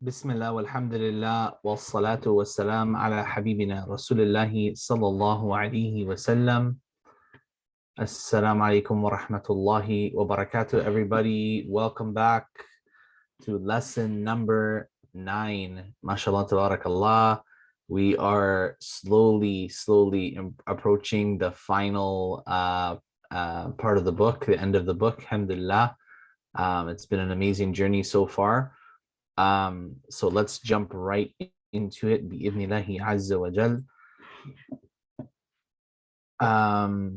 بسم الله والحمد لله والصلاة والسلام على حبيبنا رسول الله صلى الله عليه وسلم. Assalamu alaikum wa rahmatullahi wa barakatuh, everybody. Welcome back to lesson number 9. MashaAllah, tabarakallah. We are slowly approaching the final part of the book, the end of the book, alhamdulillah. It's been an amazing journey so far. So let's jump right into it. Bi'idhnillahi azza wa jal.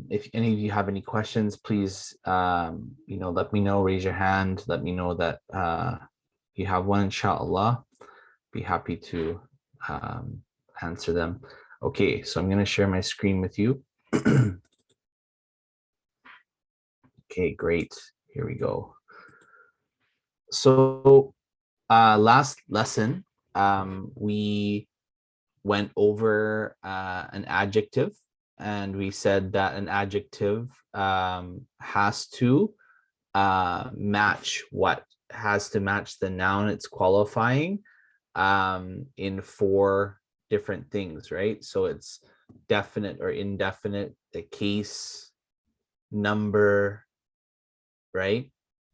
If any of you have any questions, please, let me know. Raise your hand. Let me know that you have one. Inshallah, be happy to answer them. Okay, so I'm going to share my screen with you. Okay, great. Here we go. So last lesson, we went over an adjective, and we said that an adjective has to match what? Has to match the noun it's qualifying in 4 different things, right? So it's definite or indefinite, the case, number, right?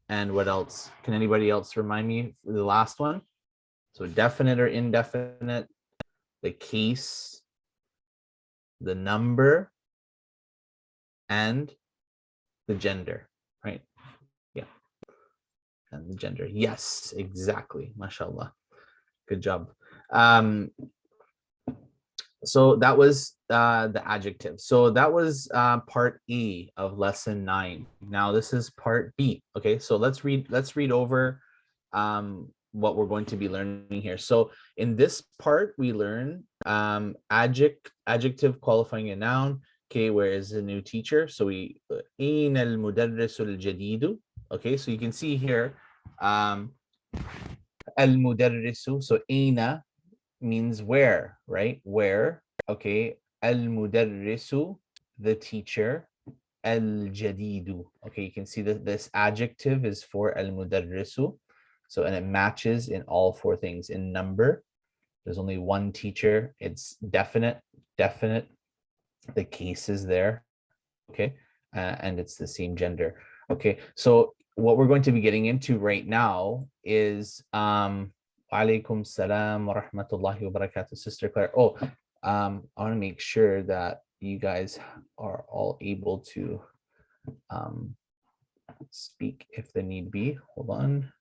And what else? Can anybody else remind me for the last one? So definite or indefinite, the case, the number, and the gender, right? Yeah. And the gender. Yes, exactly. MashaAllah. Good job. So that was the adjective. So that was part E of lesson 9. Now this is part B. Okay, so let's read over what we're going to be learning here. So in this part, we learn adjective qualifying a noun. Okay, where is the new teacher? So we أين المدرس الجديد. Okay, so you can see here المدرس. So أين means where, right? Where. Okay, المدرس, the teacher. الجديد. Okay, you can see that this adjective is for المدرس. So, and it matches in all 4 things. In number, there's only one teacher. It's definite. The case is there. Okay, and it's the same gender. Okay, so what we're going to be getting into right now is Alaikum salam wa rahmatullahi wa barakatuh, Sister Claire. I want to make sure that you guys are all able to speak if the need be. Hold on.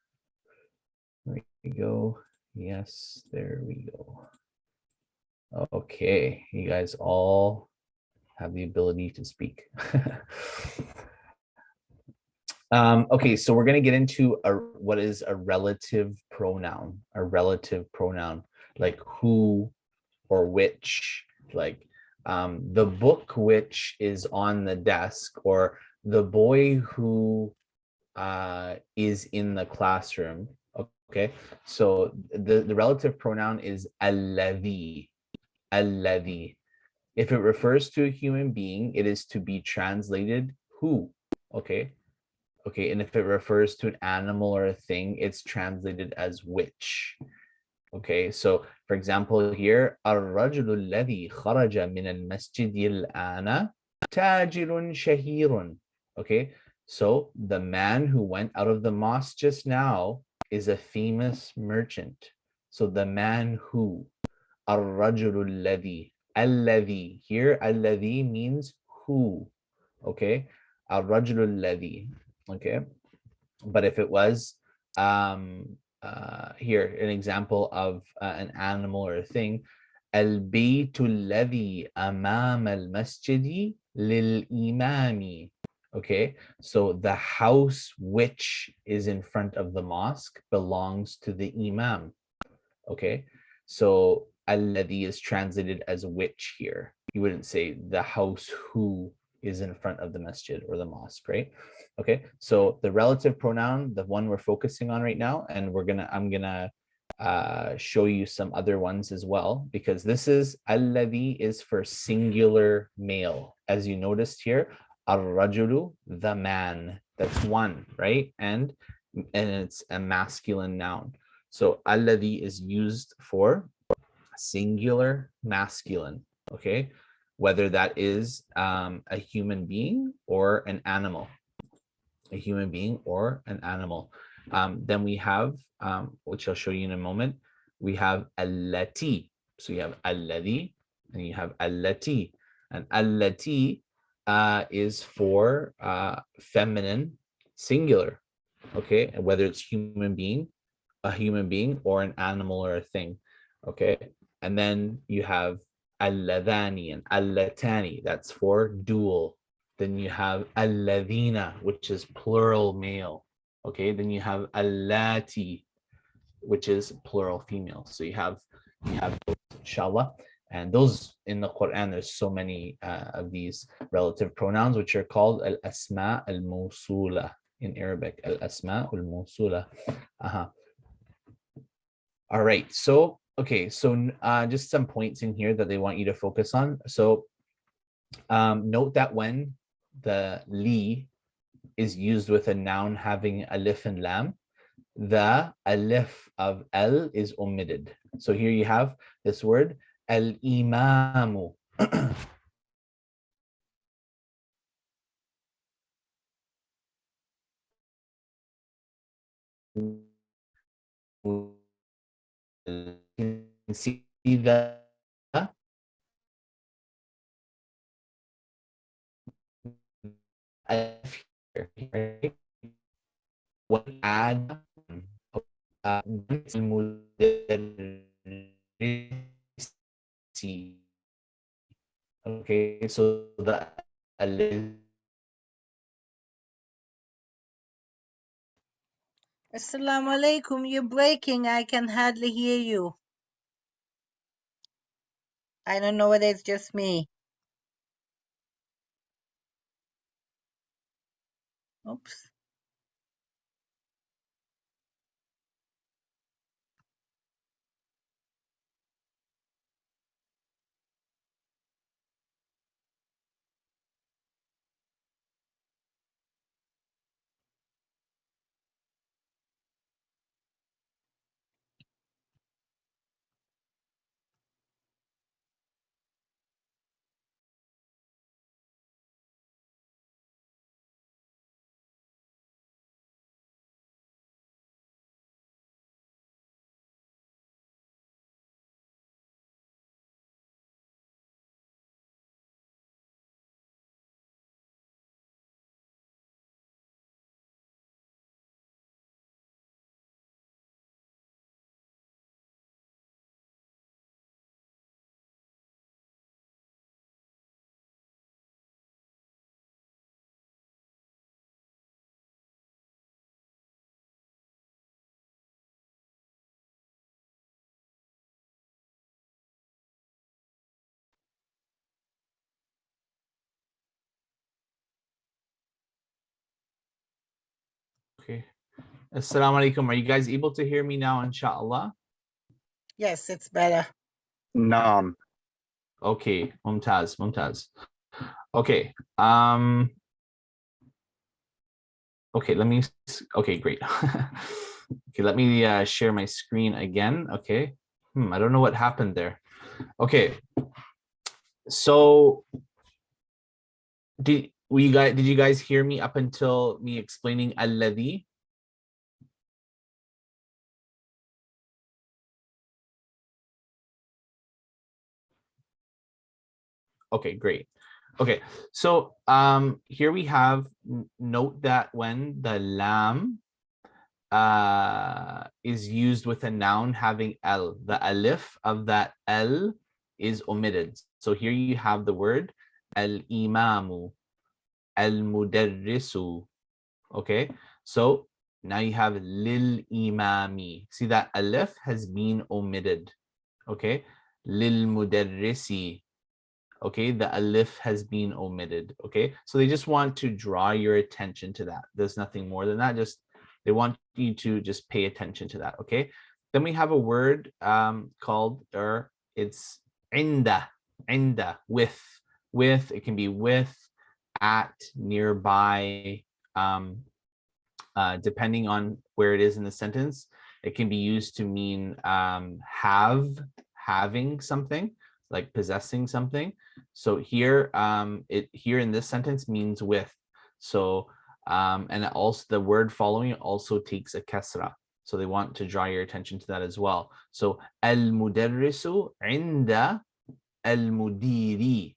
There we go. Yes, there we go. Okay, you guys all have the ability to speak. Okay, so we're going to get into what is a relative pronoun. A relative pronoun, like who or which, like the book which is on the desk, or the boy who is in the classroom. Okay, so the relative pronoun is alladhi. Alladhi. If it refers to a human being, it is to be translated who. Okay, and if it refers to an animal or a thing, it's translated as which. Okay, so for example here, الرجل الذي خرج من المسجد الآن تاجر شهير. Okay, so the man who went out of the mosque just now is a famous merchant. So the man who, الرجل الذي, الذي, here الذي means who. Okay, الرجل الذي. Okay, but if it was here an example of an animal or a thing, البيت الذي أمام المسجد للإمام. Okay, so the house which is in front of the mosque belongs to the imam. Okay, so alladhi is translated as which here. You wouldn't say the house who is in front of the masjid or the mosque, right? Okay, so the relative pronoun, the one we're focusing on right now, and I'm gonna show you some other ones as well, because this is alladhi is for singular male. As you noticed here, ar-rajulu, the man, that's one, right? And it's a masculine noun. So alladhi is used for singular masculine, okay? Whether that is a human being or an animal, a human being or an animal. Then we have, which I'll show you in a moment, we have allati. So you have alladhi and you have allati. And allati is for feminine singular, okay? And whether it's a human being or an animal or a thing, okay? And then you have alladhani and allatani, that's for dual. Then you have alladhina, which is plural male, okay? Then you have allati, which is plural female. So you have those, inshallah. And those in the Quran, there's so many of these relative pronouns, which are called al-asma al-mawsula in Arabic, al-asma al-mawsula. All right, so okay, so just some points in here that they want you to focus on. So note that when the li is used with a noun having alif and lam, the alif of al is omitted. So here you have this word al-imamu. You can see the alif here, right? What add okay, so the alif. Assalamu alaikum. You're breaking. I can hardly hear you. I don't know whether it's just me. Oops. Okay. Assalamu alaikum. Are you guys able to hear me now, inshallah? Yes, it's better. Naam. Okay, mumtaz. Okay. Okay, okay, great. Okay, let me share my screen again. Okay. I don't know what happened there. Okay. So did you guys hear me up until me explaining alladhi? Okay, great. Okay, so here we have, note that when the lam is used with a noun having l, the alif of that l is omitted. So here you have the word al-imamu, al-mudarrisu. Okay, so now you have lil imami. See that alif has been omitted. Okay, lil mudarrisi. Okay, the alif has been omitted. Okay, so they just want to draw your attention to that. There's nothing more than that. Just they want you to just pay attention to that. Okay, then we have a word called, or it's inda, with. It can be with, at, nearby, depending on where it is in the sentence. It can be used to mean having something, like possessing something. So here, here in this sentence means with. So and also the word following also takes a kasra. So they want to draw your attention to that as well. So al-mudarrisu inda al-mudiri.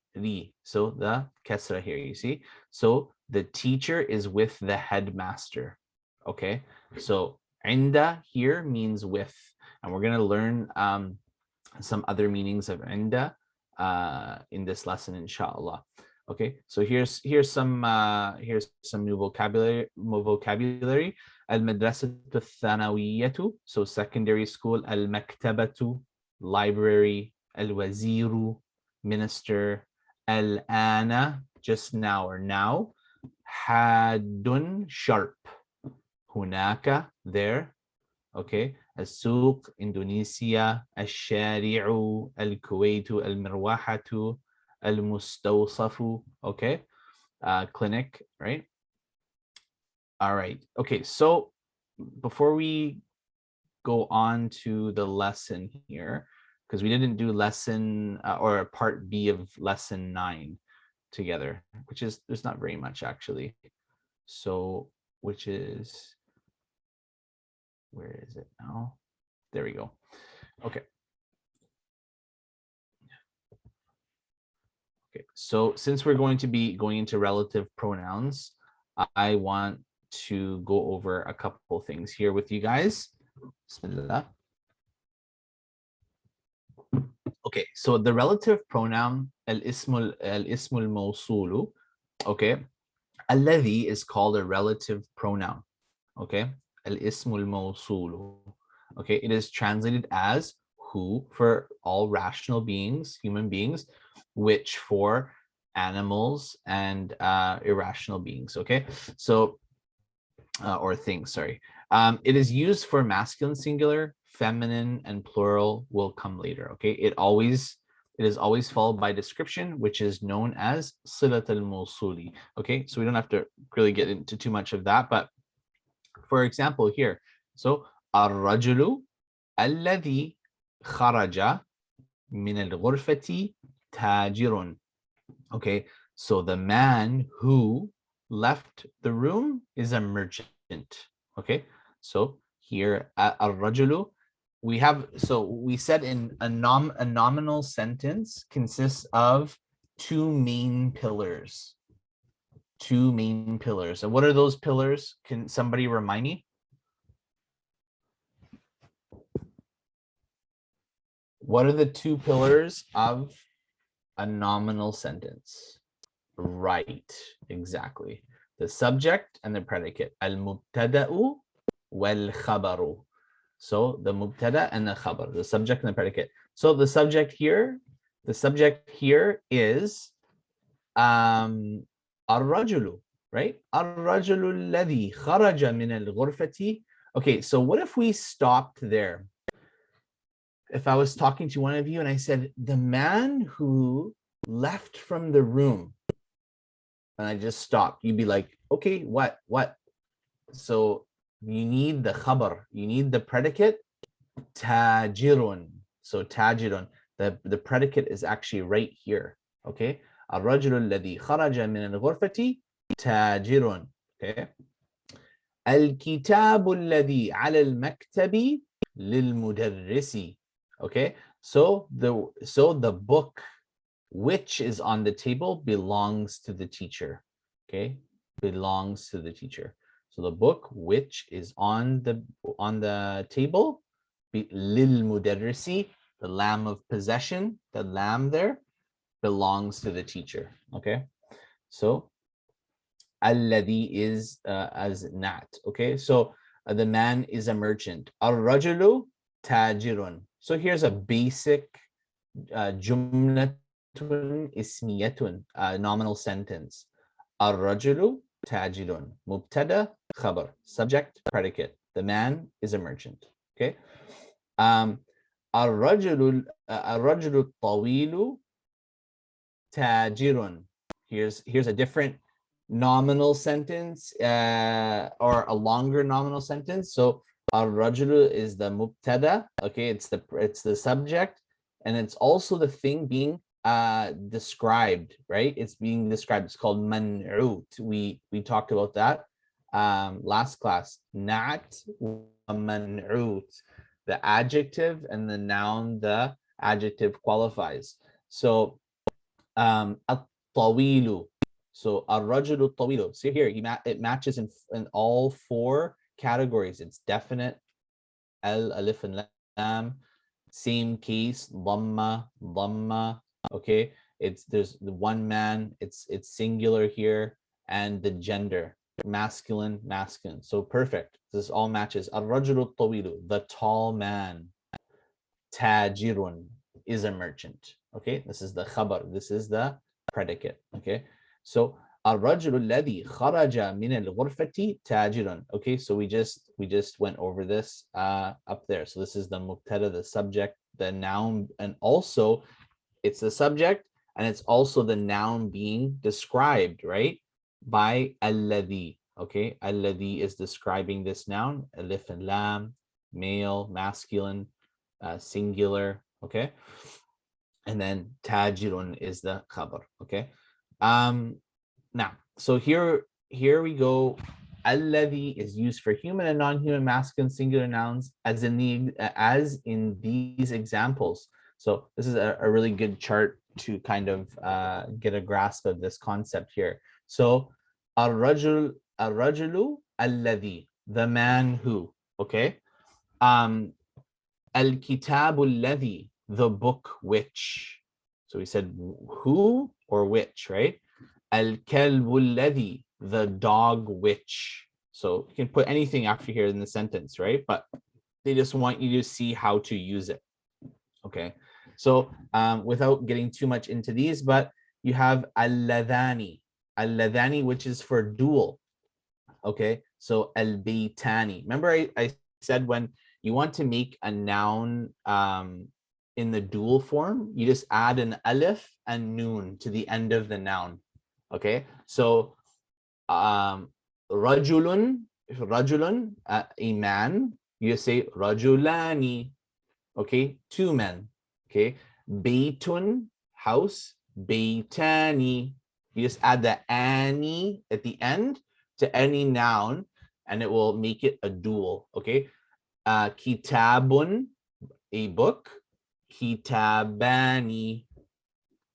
So the kasra here, you see. So the teacher is with the headmaster. Okay. So inda here means with, and we're going to learn some other meanings of inda in this lesson, inshallah. Okay, so here's some new vocabulary. Al-madrasatu thanawiyatu, so secondary school. Al-maktabatu, library. Al-waziru, minister. Al-ana, just now or now. Hadun, sharp. Hunaka, there. Okay, السوق, Indonesia. الشارع, الكويت. المروحة, المستوصف. Okay, clinic, right? All right. Okay, so before we go on to the lesson here, because we didn't do lesson or part B of lesson 9 together, which is, there's not very much actually. So, which is, where is it now? There we go. Okay. Okay, so since we're going to be going into relative pronouns, I want to go over a couple things here with you guys. Bismillah. Okay, so the relative pronoun al-ismul mawsulu, okay, alladhi is called a relative pronoun. Okay, al-ismul mawsulu. Okay, it is translated as who for all rational beings, human beings, which for animals and irrational beings. Okay, so or things, sorry. It is used for masculine singular, feminine, and plural will come later. Okay, it is always followed by description, which is known as silat al-mawsuli. Okay, so we don't have to really get into too much of that, but for example here, so ar-rajulu alladhi kharaja min al-ghurfati tajirun. Okay, so the man who left the room is a merchant. Okay, so here at ar-rajulu, we have, so we said in a nominal sentence consists of two main pillars. Two main pillars. And what are those pillars? Can somebody remind me? What are the two pillars of a nominal sentence? Right, exactly. The subject and the predicate. Al-mubtada'u wal-khabaru. So the mubtada and the khabar, the subject and the predicate. So the subject here is ar-rajulu, right? Ar-rajulu alladhi kharaja min al-ghurfati. Okay, so what if we stopped there? If I was talking to one of you and I said, the man who left from the room, and I just stopped, you'd be like, okay, what? So you need the khabar, you need the predicate, tajirun. So tajirun, the predicate is actually right here, okay? الرجل الذي خرج من الغرفة تاجر. Okay. الكتاب الذي على المكتب للمدرس. Okay, so the book which is on the table belongs to the teacher. Okay, belongs to the teacher. So the book which is on the table, للمدرس, the lamb of possession, the lamb there belongs to the teacher. Okay, so alladhi is as nat. Okay, so the man is a merchant. Ar-rajulu tajirun. So here's a basic jumlatun ismiyatun, nominal sentence. Ar-rajulu tajirun. Mubtada khabar. Subject predicate. The man is a merchant. Okay. Ar-rajulu tawilu tajirun. Here's a different nominal sentence or a longer nominal sentence. So Ar-rajulu is the mubtada. Okay, it's the subject, and it's also the thing being described, right? It's being described. It's called man'ut. We talked about that last class. Na'at wa man'ut. The adjective and the noun, the adjective qualifies. So at-tawilu. So ar-rajulu tawilu. See here, it matches in all four categories. It's definite, alif and lam, same case, dhamma. Okay, there's the one man, it's singular here, and the gender, masculine. So perfect. This all matches. Ar-rajulu tawilu, the tall man. Tajirun is a merchant. Okay, this is the khabar. This is the predicate. Okay, so الرجل الذي خرج من الغرفة تاجرا. Okay, so we just went over this up there. So this is the mubtada, the subject, the noun, and also it's the subject and it's also the noun being described, right, by alladhi. Okay, alladhi is describing this noun, alif and lam, male, masculine, singular. Okay, and then tajirun is the khabar. Okay, now so here we go. Alladhi is used for human and non-human masculine singular nouns as in these examples. So this is a really good chart to kind of get a grasp of this concept here. So ar-rajulu alladhi, the man who. Okay, al-kitabu alladhi, the book which. So we said who or which, right? Al-kalbu alladhi, the dog which. So you can put anything after here in the sentence, right? But they just want you to see how to use it. Okay, so without getting too much into these, but you have al-ladhani, which is for dual. Okay, so al-baytani. Remember I said when you want to make a noun in the dual form, you just add an alif and noon to the end of the noun. Okay, so rajulun, a man, you say rajulani. Okay, two men. Okay, baytun, house, baytani. You just add the ani at the end to any noun and it will make it a dual. Okay, kitabun, a book, kitabani,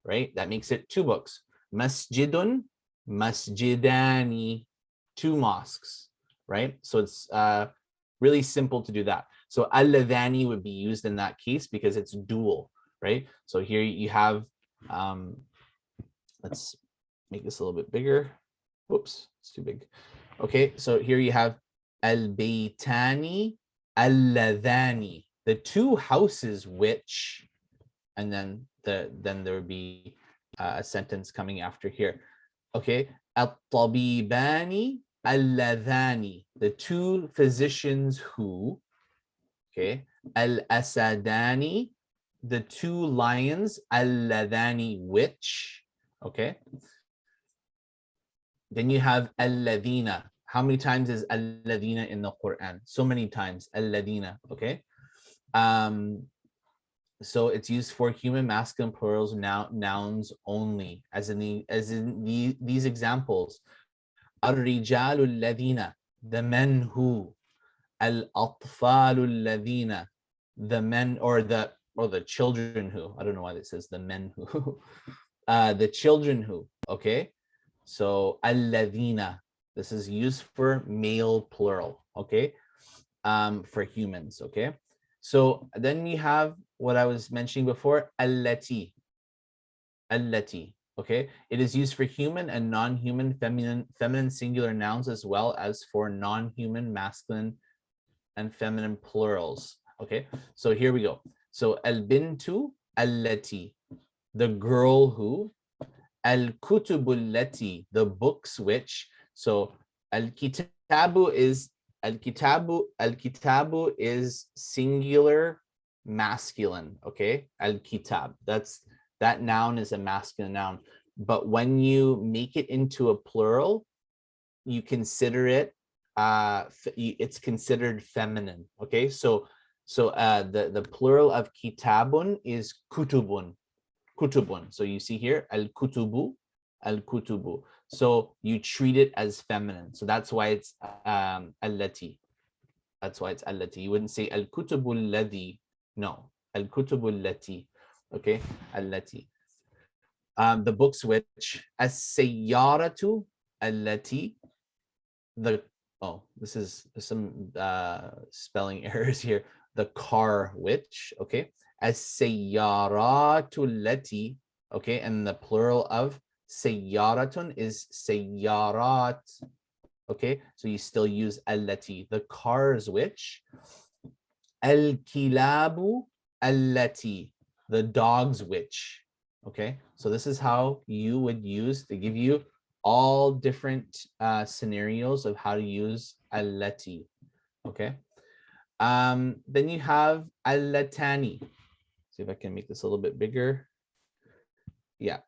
right? That makes it two books. Masjidun, masjidani, two mosques, right? So it's really simple to do that. So alladhani would be used in that case because it's dual, right? So here you have, let's make this a little bit bigger. Whoops, it's too big. Okay, so here you have al-baytani, alladhani, the two houses which, and then there would be a sentence coming after here. Okay, at-tabibani, alladhani, the two physicians who. Okay, al-asadani, the two lions, alladhani which. Okay, then you have alladhina. How many times is alladhina in the Quran? So many times, alladhina. Okay, so it's used for human masculine plurals, nouns only, as in these examples. Ar-rijalu alladhina, the men who. Al-atfalu alladhina, the men or the children who. I don't know why this says the men who. The children who. Okay, so alladhina, this is used for male plural. Okay, for humans. Okay, so then we have what I was mentioning before, allati. Okay, it is used for human and non-human feminine singular nouns as well as for non-human masculine and feminine plurals. Okay, so here we go. So al-bintu allati, the girl who. Al-kutubu allati, the books which. So al-kitabu is singular masculine. Okay, al-kitab, that noun is a masculine noun, but when you make it into a plural, you consider it it's considered feminine. Okay, so the plural of kitabun is kutubun. So you see here al kutubu. So you treat it as feminine, so that's why it's allati. You wouldn't say al kutubu alladhi. No, al kutubu allati. Okay, allati. The books which as-sayyaratu allati. This is some spelling errors here. The car which, okay, as-sayyaratu allati, okay, and the plural of sayyaratun is sayyarat, okay, so you still use allati. The cars which, al-kilabu allati, the dogs which, okay, so this is how you would use, they give you all different scenarios of how to use allati, okay. Then you have allatani. See if I can make this a little bit bigger. Yeah.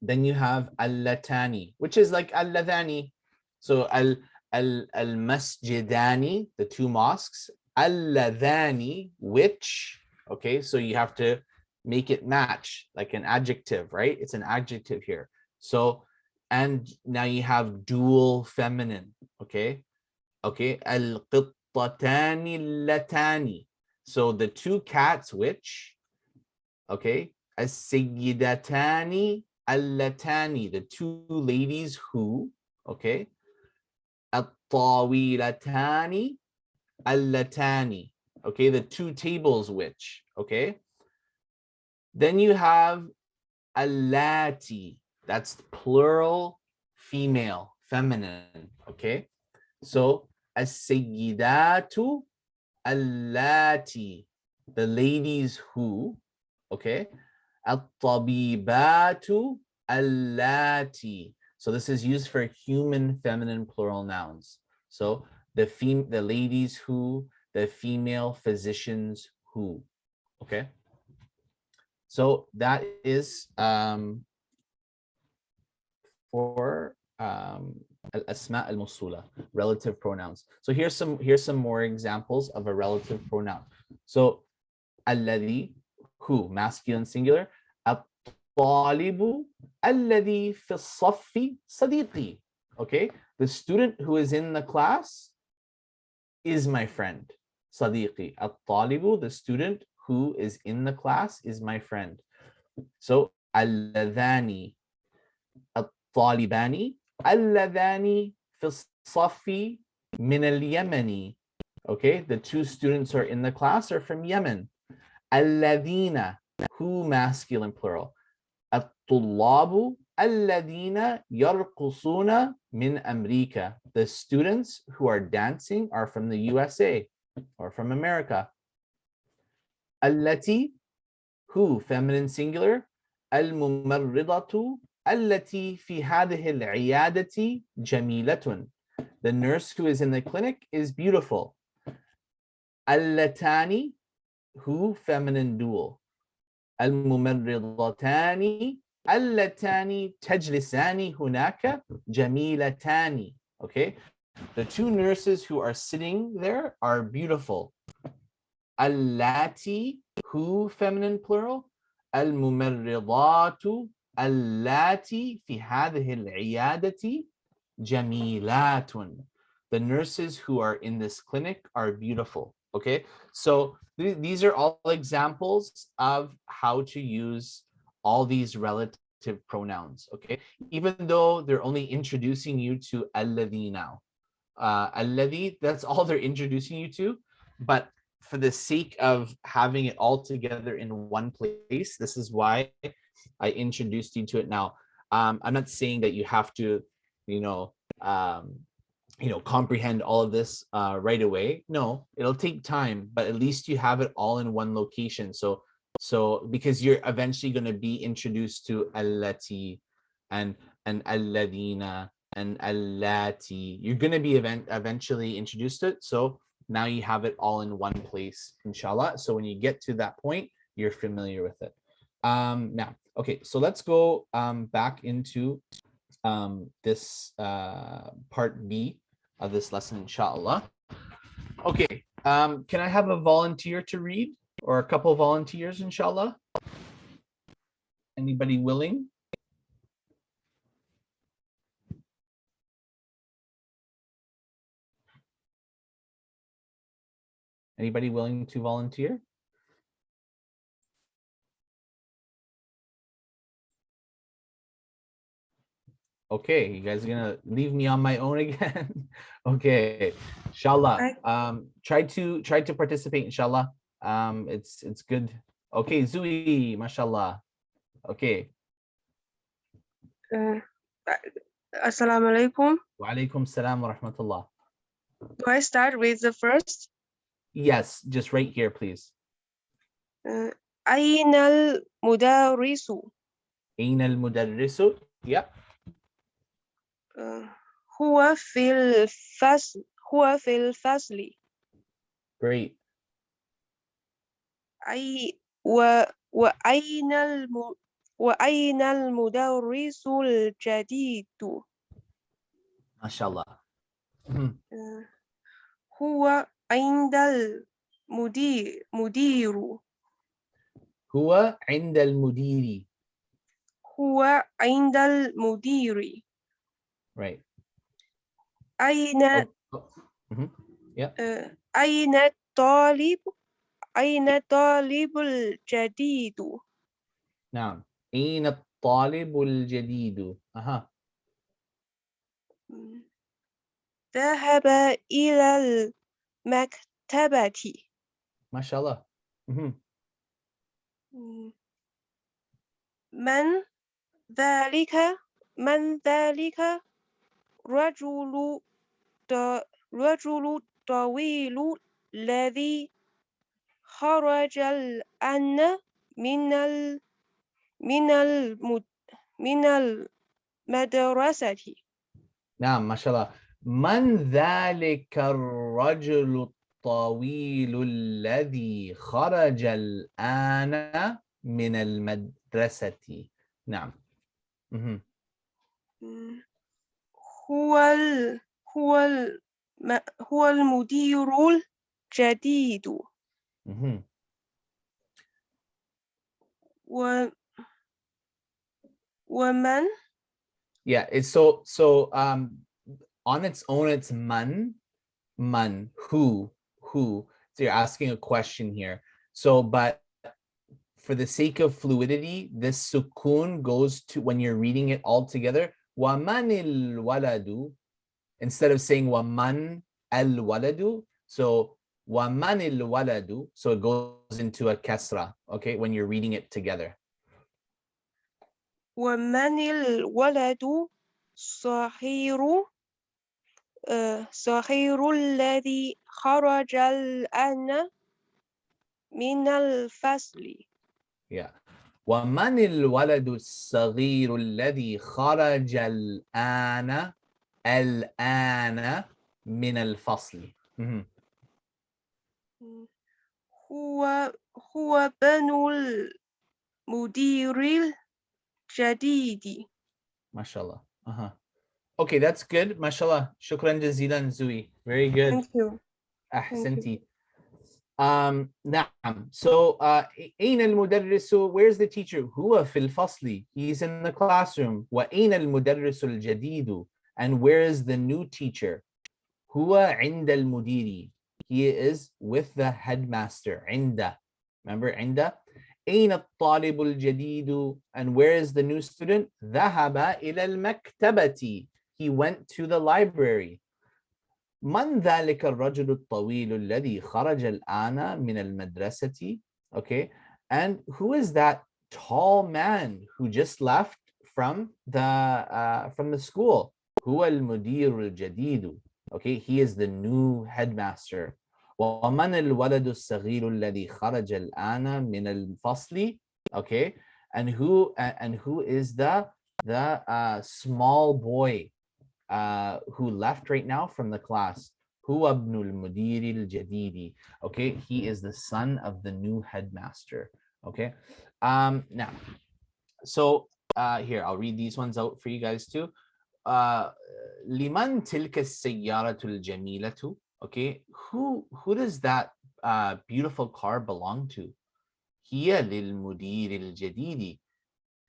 Then you have allatani, which is like alladhani. So al-masjidani, the two mosques, alladhani, which, okay, so you have to make it match like an adjective, right? It's an adjective here. So, and now you have dual feminine, okay? Okay, al-qittatani allatani. So the two cats which, okay, as-sayyidatani allatani, the two ladies who, okay, at-tawilatani allatani, okay, the two tables which, okay. Then you have allati, that's plural female, feminine, okay. So as-sayyidatu allati, the ladies who, okay, at-tabibatu allati. So this is used for human feminine plural nouns. So the ladies who, the female physicians who, okay. So that is for al-asma al-mawsula, relative pronouns. So here's some more examples of a relative pronoun. So alladhi, who, masculine singular. At-talibu alladhi fi as-saffi sadiqi. Okay, the student who is in the class is my friend. Sadiqi. At-talibu, the student who is in the class is my friend. So alladhani, at-talibani, alladhani fi as-saffi min al-yamani. Okay, the two students who are in the class are from Yemen. Alladhina, who, masculine plural. At-tullabu alladhina yarqusuna min Amrika, the students who are dancing are from the USA or from America. Allati, who, feminine singular. Al-mumarridatu allati fi hadhihi al-iyadati jamilatun, the nurse who is in the clinic is beautiful. Allatani, who, feminine dual. Al-mumarridatani allatani tajlisani hunaka jamilatani. Okay, the two nurses who are sitting there are beautiful. Allati, who, feminine plural. Al-mumarridatu allati fi hadhihi al-iyadati jamilatun, the nurses who are in this clinic are beautiful. Okay, so these are all examples of how to use all these relative pronouns. Okay, even though they're only introducing you to alladhi now, alladhi, that's all they're introducing you to, but for the sake of having it all together in one place, this is why I introduced you to it now. I'm not saying that you have to, comprehend all of this right away. No, it'll take time, but at least you have it all in one location. So because you're eventually going to be introduced to allati and alladina and allati, you're going to be eventually introduced to it. So now you have it all in one place, inshallah. So when you get to that point, you're familiar with it. Now, okay, so let's go back into this part B of this lesson, inshallah. Okay, can I have a volunteer to read, or a couple volunteers, inshallah? Anybody willing? Anybody willing to volunteer? Okay, you guys are gonna leave me on my own again. Okay, inshallah. Try to participate, inshallah. It's good. Okay, Zui, mashallah. Okay. Assalamu alaikum. Wa alaikum salam wa rahmatullah. Do I start with the first? Yes, just right here, please. أين المدرس؟ أين المدرس? Yep. هو في الفصل. هو في الفصل. Great. وأين المدرس الجديد؟ MashaAllah. هو عند المدير. هو عند المدير. هو عند المدير. Right. أين Yeah. أين الطالب؟ أين الطالب الجديد؟ نعم. أين الطالب الجديد؟ أها. ذهب إلى المكتبة. ما شاء الله. من ذلك؟ من ذلك؟ رجل طويل الذي خرج الآن من المدرسة. نعم ما شاء الله. من ذلك الرجل الطويل الذي خرج الآن من المدرسة؟ نعم. هو المدير الجديد. ومن؟ Yeah, it's so on its own it's man, who. So you're asking a question here. So but for the sake of fluidity, this sukun goes to, when you're reading it all together, wamanil waladu, instead of saying waman al waladu. So wamanil waladu, so it goes into a kasra, okay, when you're reading it together. ومن الولد صغير الذي خرج الآن من الفصل. Yeah. ومن الولد الصغير الذي خرج الآن من الفصل. هو بن المدير الجديد. ما شاء الله. Okay, that's good. MashaAllah. Shukran jazilan, Zui. Very good. Thank you. Ahsanti. نعم. So أين المدرس? Where's the teacher? هو في الفصل. He's in the classroom. وأين المدرس الجديد? And where is the new teacher? هو عند المدير. He is with the headmaster. عند. Remember عند? أين الطالب الجديد? And where is the new student? ذهب إلى المكتبة. He went to the library. من ذلك الرجل الطويل الذي خرج الآن من المدرسة? Okay, and who is that tall man who just left from the school? هو المدير الجديد. Okay, he is the new headmaster. ومن الولد الصغير الذي خرج الآن من الفصل? Okay, and who is the small boy who left right now from the class? هو ابن المدير الجديد. Okay, he is the son of the new headmaster. Okay, now, so here I'll read these ones out for you guys too. لمن تلك السيارة الجميلة. Okay, who does that beautiful car belong to? هي للمدير الجديد.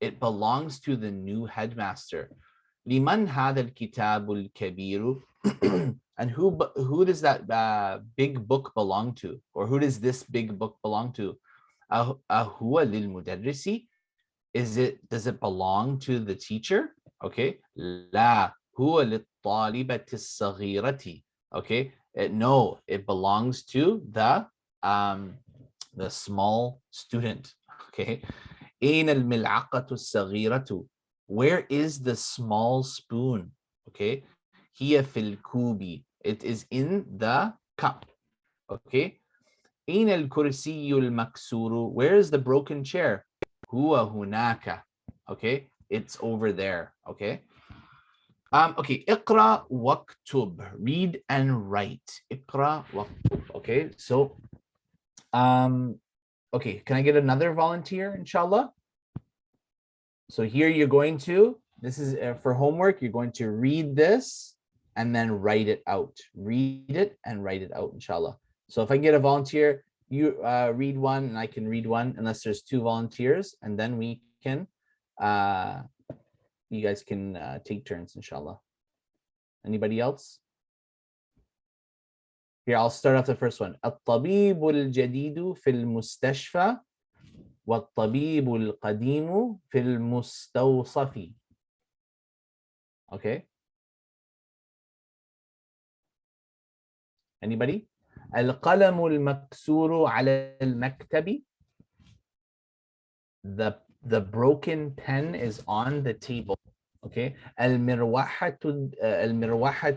It belongs to the new headmaster. لمن هذا الكتاب الكبير? And who does that big book belong to? Or who does this big book belong to? أهو للمدرس? Does it belong to the teacher? Okay. لا هو للطالبة الصغيرة. Okay. No, it belongs to the small student. Okay. أين الملعقة الصغيرة? Where is the small spoon? Okay. هي في الكوب. It is in the cup. Okay. أين الكرسي المكسور? Where is the broken chair? هو هناك. Okay. It's over there. Okay. Okay. اقرأ واكتب. Read and write. اقرأ واكتب. Okay. So, okay. Can I get another volunteer, inshallah? So here you're going to, this is for homework, you're going to read this and then write it out. Read it and write it out, inshallah. So if I get a volunteer, you read one and I can read one, unless there's two volunteers, and then we can, you guys can take turns, inshallah. Anybody else? Here, I'll start off the first one. الطبيب الجديد في المستشفى والطبيب القديم في المستوصف. Okay. Anybody? القلم المكسور على المكتب. The broken pen is on the table. Okay. المروحة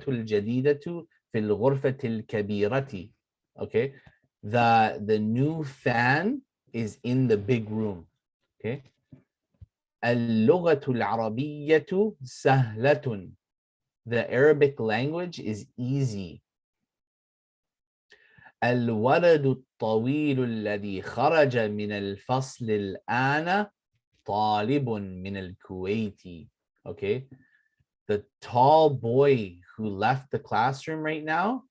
الجديدة في الغرفة الكبيرة. Okay. The new fan is in the big room. Okay. اللغة العربية سهلة. The Arabic language is easy. الولد الطويل الذي خرج من الفصل الآن طالب من الكويت. Okay. The tall boy who left the classroom right now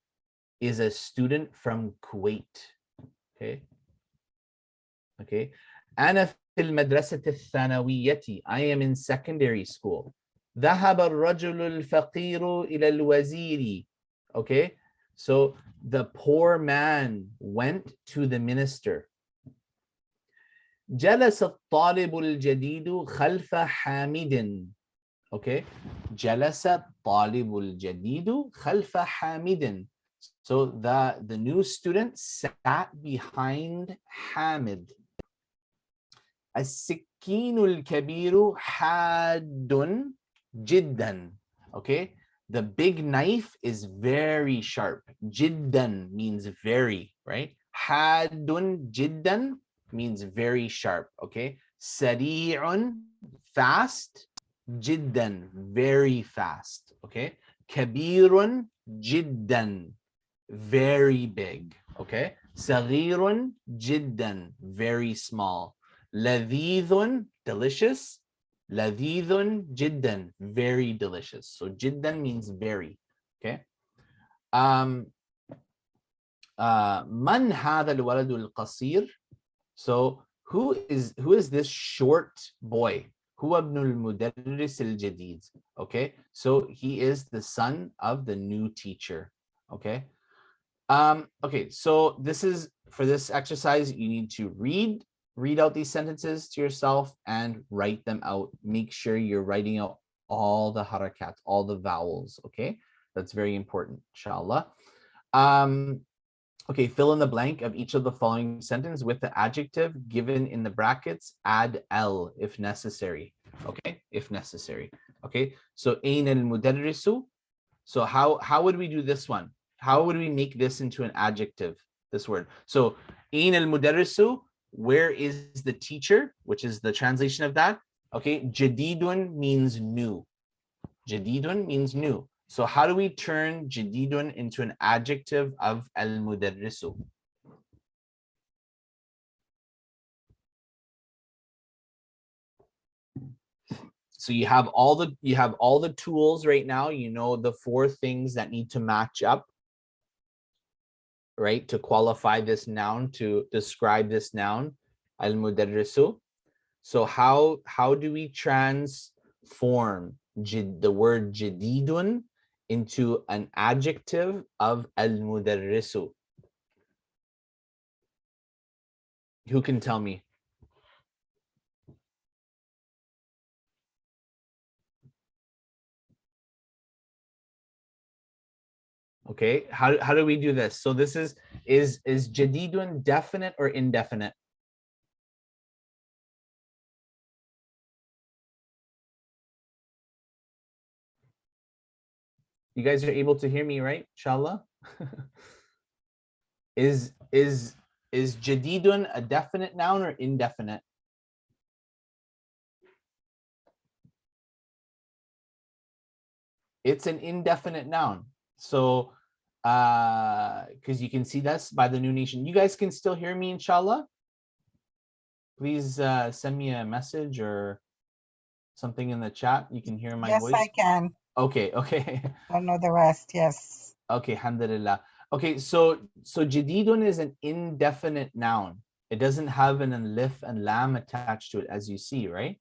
is a student from Kuwait. Okay. Okay. أنا في المدرسة الثانوية. I am in secondary school. ذهب الرجل الفقير إلى الوزير. Okay. So the poor man went to the minister. جلس الطالب الجديد خلف حامد. Okay. جلس الطالب الجديد خلف حامد. So the new student sat behind Hamid. السكين الكبير حاد جدا. Okay. The big knife is very sharp. جدا means very, right? حاد جدا means very sharp. Okay. سريع fast. جدا very fast. Okay. كبير جدا very big. Okay. صغير جدا very small. لذيذ delicious. لذيذ جدا very delicious. So جدا means very. Okay. من هذا الولد القصير? So who is this short boy? هو ابن المدرس الجديد. Okay. So he is the son of the new teacher. Okay. Okay, so this is, for this exercise, you need to read out these sentences to yourself and write them out. Make sure you're writing out all the harakat, all the vowels. Okay, that's very important, inshallah. Okay, fill in the blank of each of the following sentence with the adjective given in the brackets. Add L if necessary. Okay, if necessary. Okay, so أين المدرس? So how would we do this one? How would we make this into an adjective, this word? So أين المدرس? Where is the teacher? Which is the translation of that. Okay, جديد means new. جديد means new. So how do we turn جديد into an adjective of المدرس? So you have all the tools right now. You know the 4 things that need to match up, right, to qualify this noun, to describe this noun, al-mudarrisu. So how do we transform the word jadidun into an adjective of al-mudarrisu? Who can tell me? Okay, how do we do this? So this is jadidun definite or indefinite? You guys are able to hear me, right? Inshallah. is jadidun a definite noun or indefinite? It's an indefinite noun. So because you can see this by the new nation. You guys can still hear me, inshallah? Please send me a message or something in the chat. You can hear my Yes, voice. I can. Okay. I know the rest. Yes. Okay, alhamdulillah. Okay, so jadidun is an indefinite noun. It doesn't have an alif and lam attached to it, as you see, right?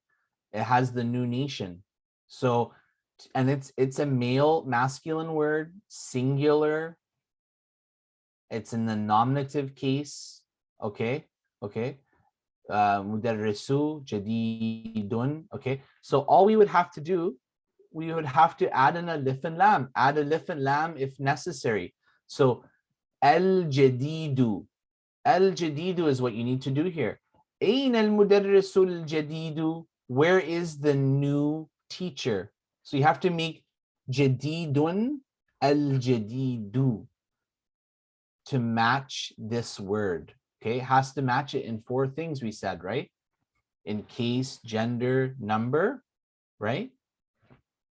It has the new nation. So, and it's a male masculine word, singular. It's in the nominative case. Okay. Mudarrisu, jadidun. Okay. So all we would have to do, we would have to add an alif and lam. Add alif and lam if necessary. So al-jadidu. Al-jadidu is what you need to do here. Ayn al-mudarrisul jadidu. Where is the new teacher? So you have to make jadidun al-jadidu to match this word. Okay, it has to match it in 4 things we said, right? In case, gender, number, right?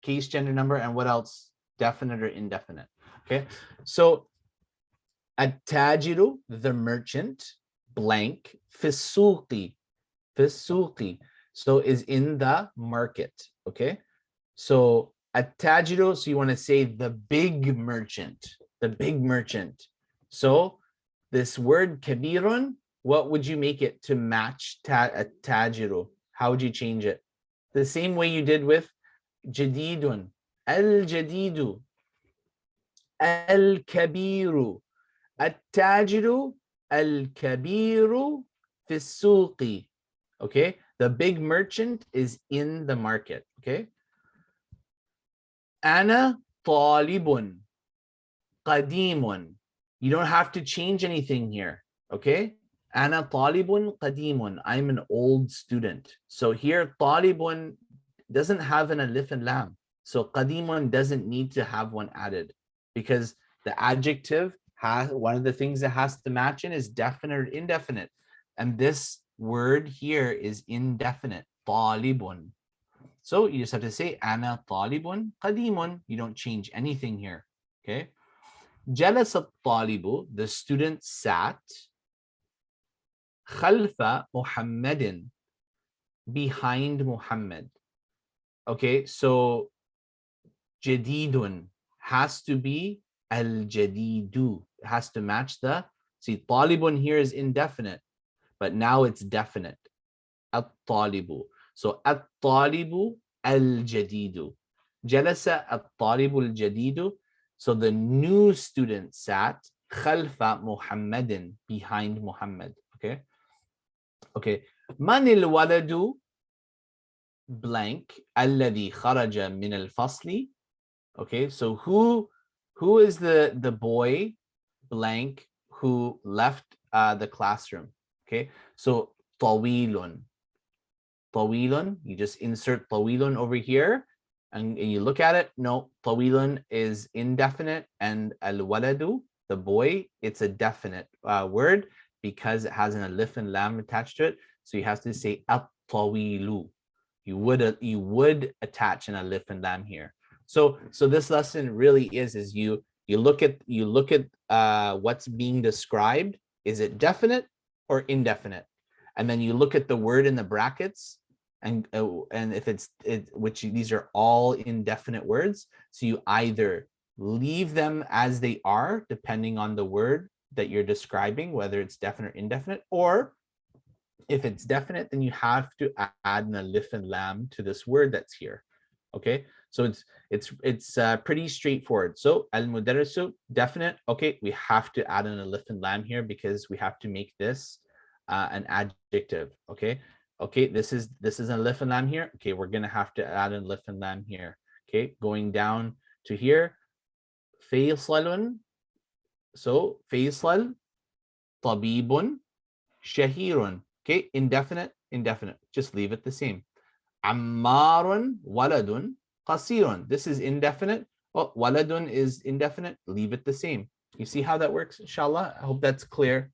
Case, gender, number, and what else? Definite or indefinite. Okay, so at-tajiru, the merchant, blank, fisuqi, so is in the market. Okay, so at-tajiru, so you want to say the big merchant. So this word kabirun, what would you make it to match at-tajiru? How would you change it? The same way you did with jadidun, al-jadidu, al-kabiru, at-tajiru, al-kabiru fi suqi. Okay, the big merchant is in the market. Okay, ana talibun qadimun. You don't have to change anything here. Okay, ana talibun qadimun. I'm an old student. So here talibun doesn't have an alif and lam. So qadimun doesn't need to have one added, because the adjective has one of the things that has to match in is definite or indefinite. And this word here is indefinite, talibun. So you just have to say ana talibun qadimun. You don't change anything here. Okay. Jalasa talibu, the student sat, khalfa Muhammadin, behind Muhammad. Okay, so jadidun has to be al-jadidu. It has to match the, see, talibun here is indefinite, but now it's definite. At-talibu. So at-talibu al-jadidu. Jalasa at-talibu al-jadidu. So the new student sat khalfa Muhammadin, behind Muhammad. Okay. Manil waladu blank alladhi kharaja min al-fasli. Okay, so who is the boy blank who left the classroom? Okay, so tawilun. You just insert tawilun over here and you look at it. No, tawilun is indefinite, and al-waladu, the boy, it's a definite word because it has an alif and lam attached to it. So you have to say at-tawilu. You would attach an alif and lam here. So this lesson really is you look at what's being described. Is it definite or indefinite? And then you look at the word in the brackets. and if these are all indefinite words, so you either leave them as they are depending on the word that you're describing, whether it's definite or indefinite, or if it's definite, then you have to add an alif and lam to this word that's here. Okay, so it's pretty straightforward. So al-mudarrisu, definite. Okay, we have to add an alif and lam here because we have to make this an adjective. Okay, this is an alif and lam here. Okay, we're gonna have to add an alif and lam here. Okay, going down to here, faysalun. So faysal, tabibun, shahirun. Okay, indefinite, just leave it the same. Ammarun waladun qasirun. This is indefinite. Oh, waladun is indefinite, leave it the same. You see how that works, inshallah? I hope that's clear.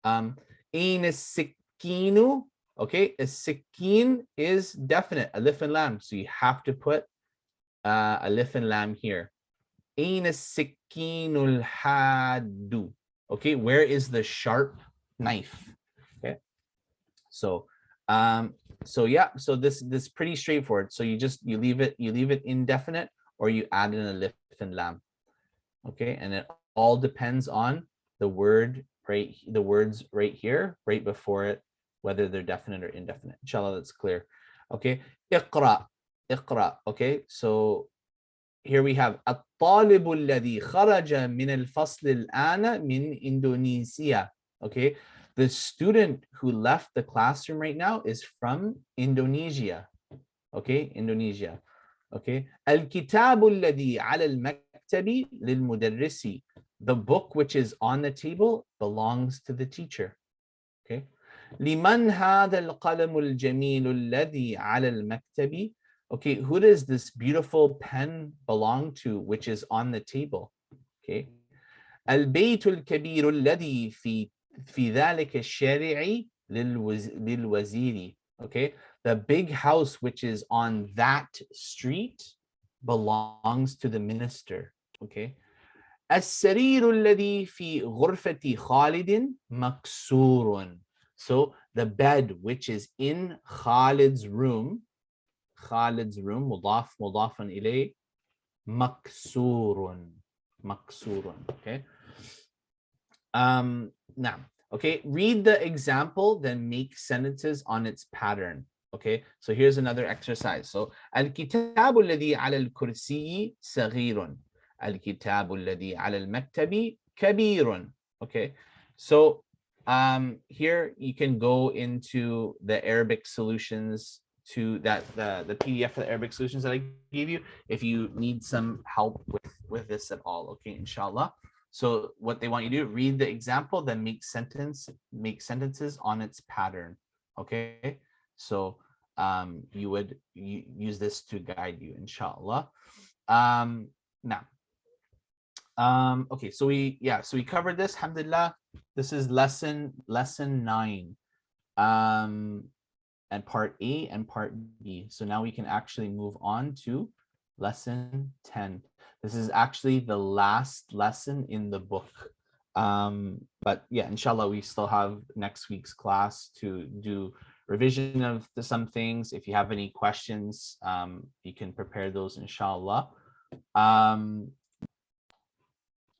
Ain as-sikkinu. Okay, as-sikkin is definite, alif and lam. So you have to put alif and lam here. Ain as-sikkinul haddu. Okay, where is the sharp knife? Okay, so yeah, so this is pretty straightforward. So you leave it indefinite, or you add an alif and lam. Okay, and it all depends on the words right here, right before it, whether they're definite or indefinite. Inshallah, that's clear. Okay, iqra. Okay, so here we have الطالب الذي خرج من الفصل الآن من إندونيسيا. Okay, the student who left the classroom right now is from Indonesia. Okay, Indonesia. Okay, الكتاب الذي على المكتب للمدرس. The book which is on the table belongs to the teacher. Okay, لمن هذا القلم الجميل الذي على المكتب. Okay, who does this beautiful pen belong to, which is on the table? Okay, البيت الكبير الذي في ذلك الشارع للوزير. Okay, the big house which is on that street belongs to the minister. Okay, السرير الذي في غرفة خالد مكسور. So the bed which is in Khalid's room, مضاف مضاف إليه, مكسور. Okay. Now, okay, read the example, then make sentences on its pattern. Okay, so here's another exercise. So الكتاب الذي على الكرسي صغير. الكتاب الذي على المكتب كبير. Okay, so here you can go into the Arabic solutions to that, the PDF for the Arabic solutions that I gave you, if you need some help with this at all. Okay, inshallah. So what they want you to do, read the example, then make sentences on its pattern. Okay, so you would use this to guide you, inshallah. Now, okay, so we covered this, alhamdulillah. This is lesson 9, and part A and part B. So now we can actually move on to lesson 10. This is actually the last lesson in the book. But yeah, inshallah, we still have next week's class to do revision of some things. If you have any questions, you can prepare those, inshallah.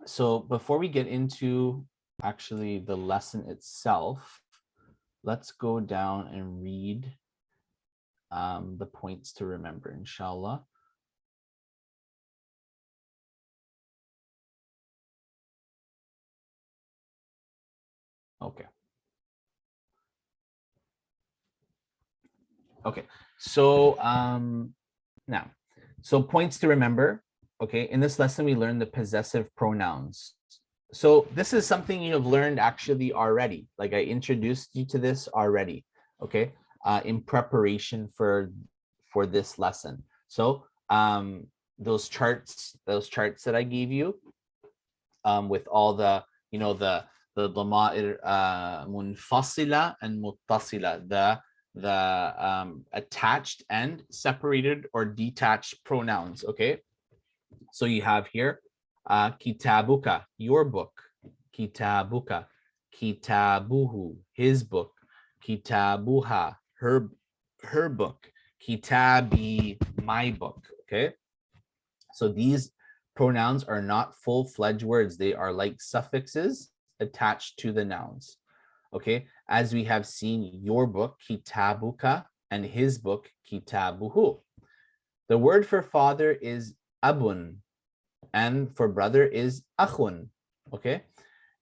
So before we get into actually the lesson itself, let's go down and read the points to remember, inshallah. Okay. Okay, so now, so points to remember. Okay, in this lesson, we learned the possessive pronouns. So this is something you have learned actually already. Like I introduced you to this already, okay, in preparation for this lesson. So those charts that I gave you, with all the, you know, the ضمائر munfasila and muttasila, the attached and separated or detached pronouns. Okay, so you have here kitabuka, your book, kitabuka, kitabuhu, his book, kitabuha, her her book. Kitabi, my book. Okay. So these pronouns are not full-fledged words. They are like suffixes attached to the nouns. Okay. As we have seen, your book, kitabuka, and his book, kitabuhu. The word for father is abun, and for brother is akhun. Okay.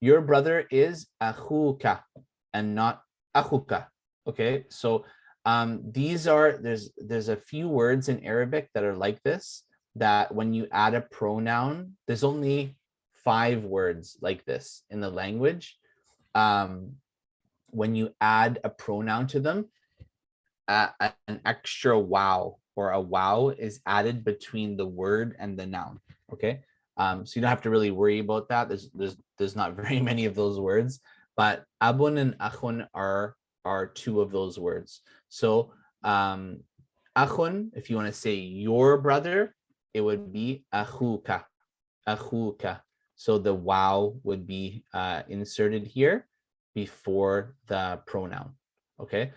Your brother is akhuka and not akhuka. Okay. So these are, there's a few words in Arabic that are like this, that when you add a pronoun, there's only 5 words like this in the language. When you add a pronoun to them, an extra wow or a wow is added between the word and the noun. Okay. So you don't have to really worry about that. There's not very many of those words, but abun and akhun are 2 of those words. So akhun, if you want to say your brother, it would be akhuka, akhuka. So the wow would be inserted here before the pronoun. Okay.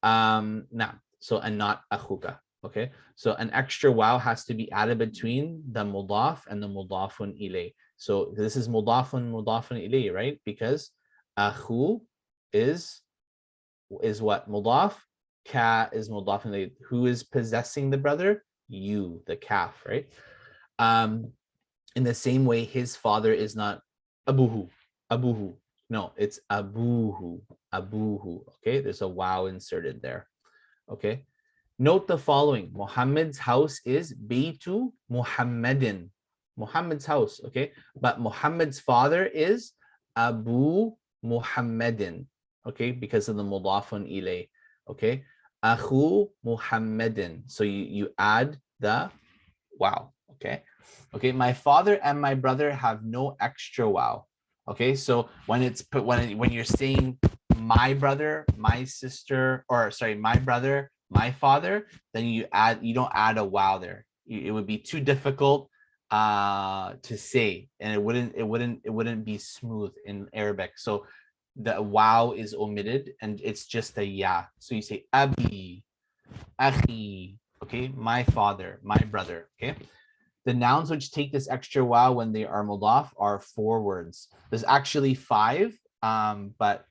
Now, so, and not akhuka. Okay, so an extra wow has to be added between the mudaf and the mudafun ilay. So this is mudafun ilay, right? Because akhu is what? Mudaf. Ka is mudafun ilay. Who is possessing the brother? You, the calf, right? In the same way, his father is not abuhu, abuhu. No, it's abuhu, abuhu. Okay, there's a wow inserted there. Okay. Note the following. Muhammad's house is Baytu Muhammadin. Muhammad's house, okay? But Muhammad's father is Abu Muhammadin, okay? Because of the mudafun ilay, okay? Akhu Muhammadin. So you add the wow, okay? Okay, my father and my brother have no extra wow. Okay, so when it's put, when you're saying my brother, my sister, or sorry, my brother, my father, then you don't add a wow there. It would be too difficult to say, and it wouldn't be smooth in Arabic. So the wow is omitted and it's just a ya. So you say abi, akhi, okay, my father, my brother. Okay. The nouns which take this extra wow when they are mudaf are 4 words. There's actually 5, but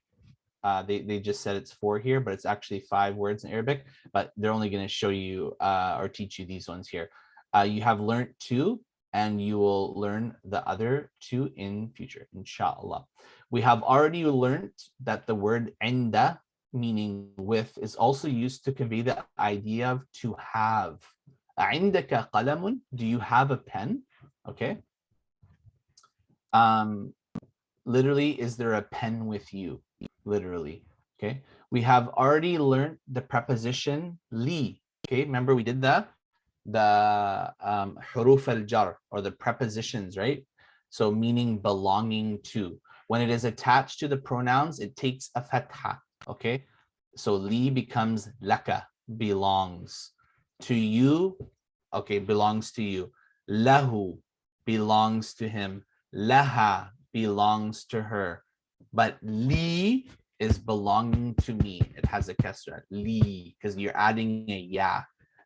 they just said it's 4 here, but it's actually 5 words in Arabic, but they're only going to show you or teach you these ones here. You have learned 2, and you will learn the other 2 in future, inshallah. We have already learned that the word inda, meaning with, is also used to convey the idea of to have. عندك قلم? Do you have a pen? Okay. Literally, is there a pen with you? Literally. Okay. We have already learned the preposition li. Okay. Remember we did the huruf al-jar, or the prepositions, right? So meaning belonging to. When it is attached to the pronouns, it takes a fatha. Okay. So li becomes laka, belongs. To you, okay, belongs to you. Lahu belongs to him. Laha belongs to her. But li is belonging to me. It has a kasra, li, because you're adding a ya.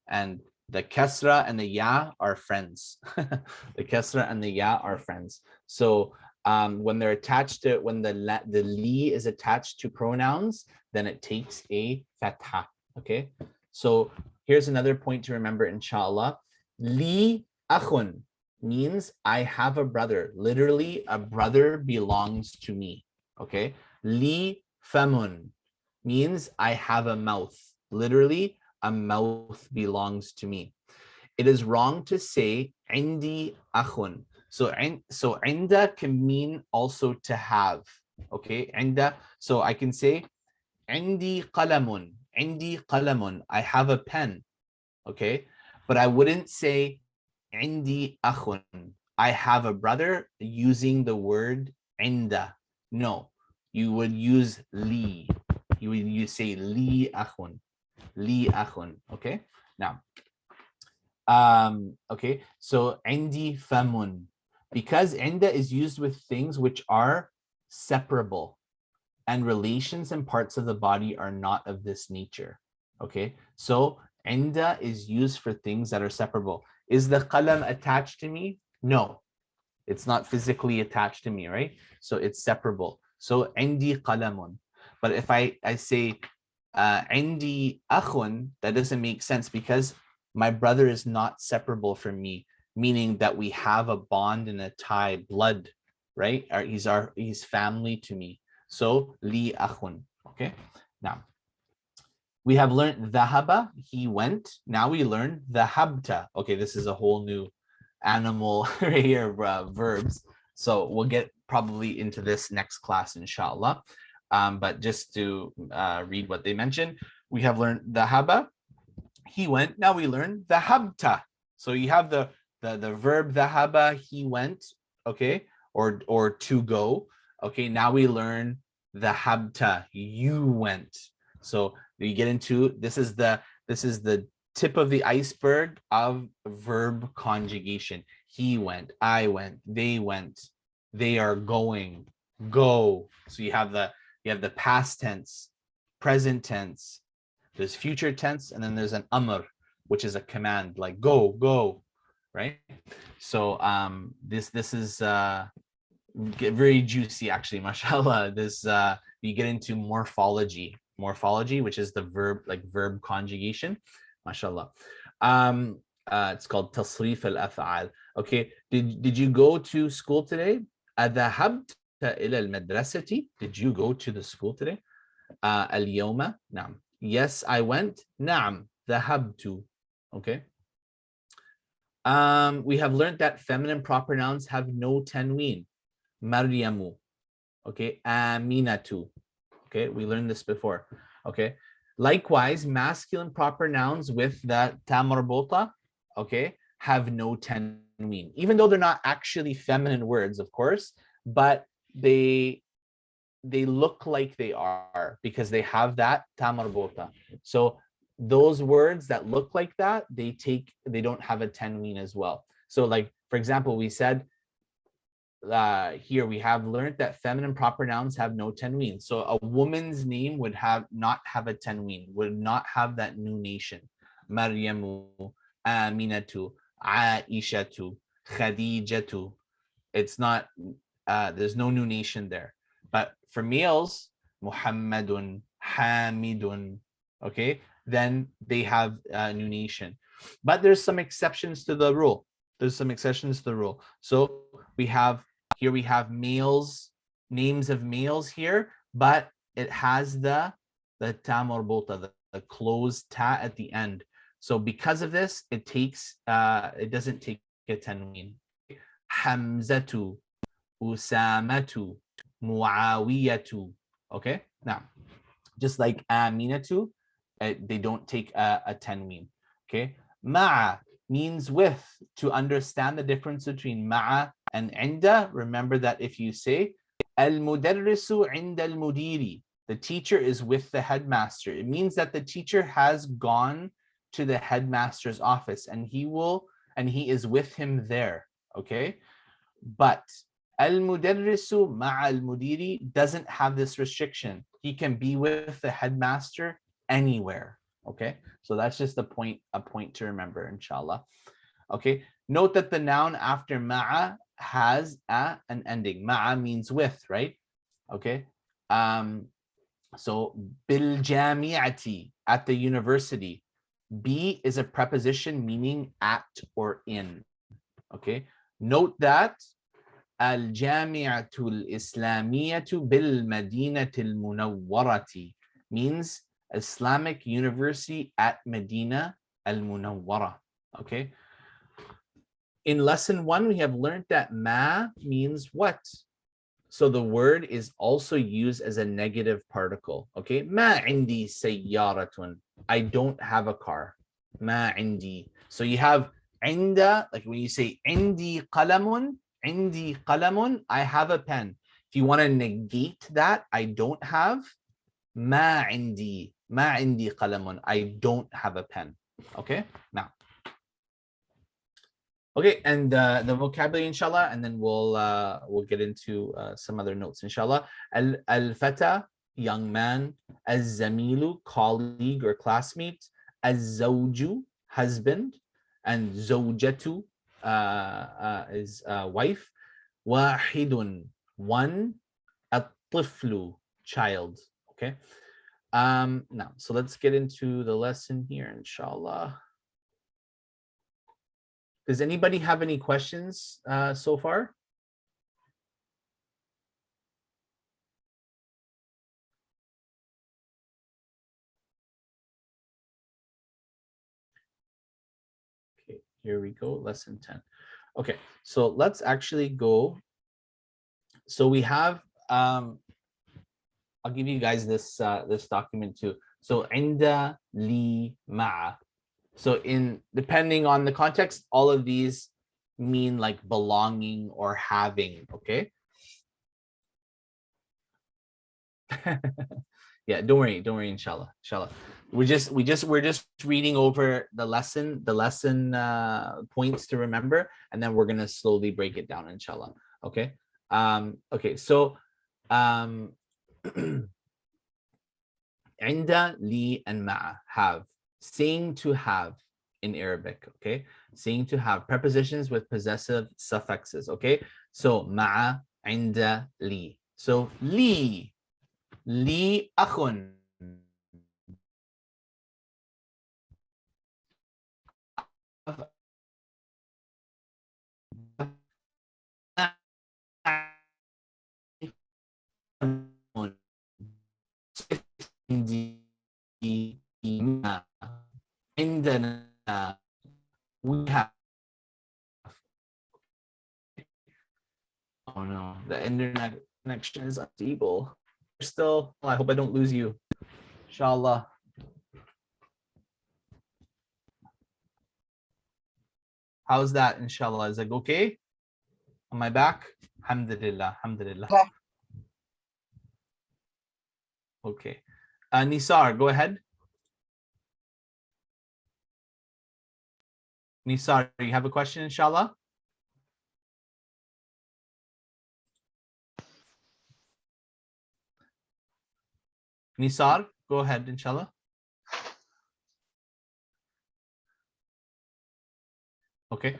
And the kasra and the ya are friends. The kasra and the ya are friends. So when they're attached to, when the li is attached to pronouns, then it takes a fatha. Okay. So here's another point to remember, inshallah. Li akhun means I have a brother. Literally, a brother belongs to me. Okay. Li famun means I have a mouth. Literally, a mouth belongs to me. It is wrong to say indi akhun. So inda can mean also to have. Okay. Inda. So I can say indi qalamun. Indi qalamun. I have a pen. Okay. But I wouldn't say indi akhun. I have a brother using the word inda. No, you would use li. You say li akhun. Li akhun. Okay. Now, okay. So indi famun. Because inda is used with things which are separable, and relations and parts of the body are not of this nature. Okay, so inda is used for things that are separable. Is the qalam attached to me? No, it's not physically attached to me, right? So it's separable. So indi qalamun. But if I say indi akhun, that doesn't make sense because my brother is not separable from me, meaning that we have a bond and a tie, blood, right? He's family to me. So li akhun. Okay. Now we have learned dhahaba, he went. Now we learn dhahabta. Okay, this is a whole new animal right here, verbs. So we'll get probably into this next class, inshallah. But just to read what they mentioned, we have learned dhahaba, he went. Now we learn dhahabta. So you have the verb dhahaba, he went, okay, or to go. Okay, now we learn dhahabta, you went. So you get into this is the tip of the iceberg of verb conjugation. He went, I went, they are going, go. So you have the past tense, present tense, there's future tense, and then there's an amr, which is a command, like go, right? So this is very juicy, actually, mashallah. This you get into morphology, which is the verb conjugation, mashallah. It's called tasrif al-af'al. Okay, did you go to school today? أذهبت إلى المدرسة? Did you go to the school today? اليوم؟ نعم. Yes, I went. نعم ذهبت. Okay. We have learned that feminine proper nouns have no tanween. Maryamu. Okay. Aminatu. Okay. We learned this before. Okay. Likewise, masculine proper nouns with the ta marbota, okay, have no tanween, even though they're not actually feminine words, of course, but they look like they are because they have that ta marbota. So those words that look like that, they don't have a tanween as well. So like, for example, we said here we have learned that feminine proper nouns have no tanween. So a woman's name would not have a tanween, would not have that nunation. Maryamu, Aminatu, Aishatu, Khadijatu. It's not, there's no nunation there. But for males, Muhammadun, Hamidun, okay, then they have nunation. But there's some exceptions to the rule. So we have males, names of males here, but it has the ta marbota, the closed ta at the end. So because of this, it doesn't take a tanween. Hamzatu, Usamatu, Muawiyatu. Okay, now just like Aminatu, they don't take a tanween. Okay, Ma'a means with. To understand the difference between ma'a and inda, remember that if you say al-mudarrisu inda al-mudiri, the teacher is with the headmaster, it means that the teacher has gone to the headmaster's office and he is with him there. Okay, but al-mudarrisu ma'a al-mudiri doesn't have this restriction. He can be with the headmaster anywhere. Okay, so that's just a point to remember, inshallah. Okay, note that the noun after ma'a has an ending. Ma'a means with, right? Okay, so bil jami'ati, at the university. Be is a preposition meaning at or in. Okay, note that al jami'atul islamiyatu bil madinatil munawwarati means Islamic University at Medina al-Munawwara. Okay. In lesson 1, we have learned that ma means what? So the word is also used as a negative particle. Okay. Ma indi sayyaratun. I don't have a car. Ma indi. So you have inda, like when you say indi qalamun, I have a pen. If you want to negate that, I don't have, ma indi qalamun, I don't have a pen. Okay, now. Okay, and the vocabulary, inshallah, and then we'll get into some other notes, inshallah. Al-fata, young man, az-zamilu, colleague or classmate, az-zawju, husband, and zawjatu is wife, wahidun, one, at-tiflu, child. Okay. Now, so let's get into the lesson here, inshallah. Does anybody have any questions so far? Okay, here we go, lesson 10. Okay, so let's actually go. So we have, I'll give you guys this this document too. So inda li ma'a. So in depending on the context, all of these mean like belonging or having, okay? Yeah, don't worry, inshallah. We're just reading over the lesson points to remember, and then we're gonna slowly break it down, inshallah. Okay. Okay, so inda, li, and ma'a, have, saying to have in Arabic, okay? Saying to have, prepositions with possessive suffixes, okay? So ma'a, inda, li. So li akhun. عندنا we have. Oh no, the internet connection is unstable. Still, I hope I don't lose you. Inshallah. How's that, inshallah? Is it okay? Am I back? Alhamdulillah, alhamdulillah. Okay. Nisar, go ahead. Nisar, you have a question, inshallah? Nisar, go ahead, inshallah. Okay.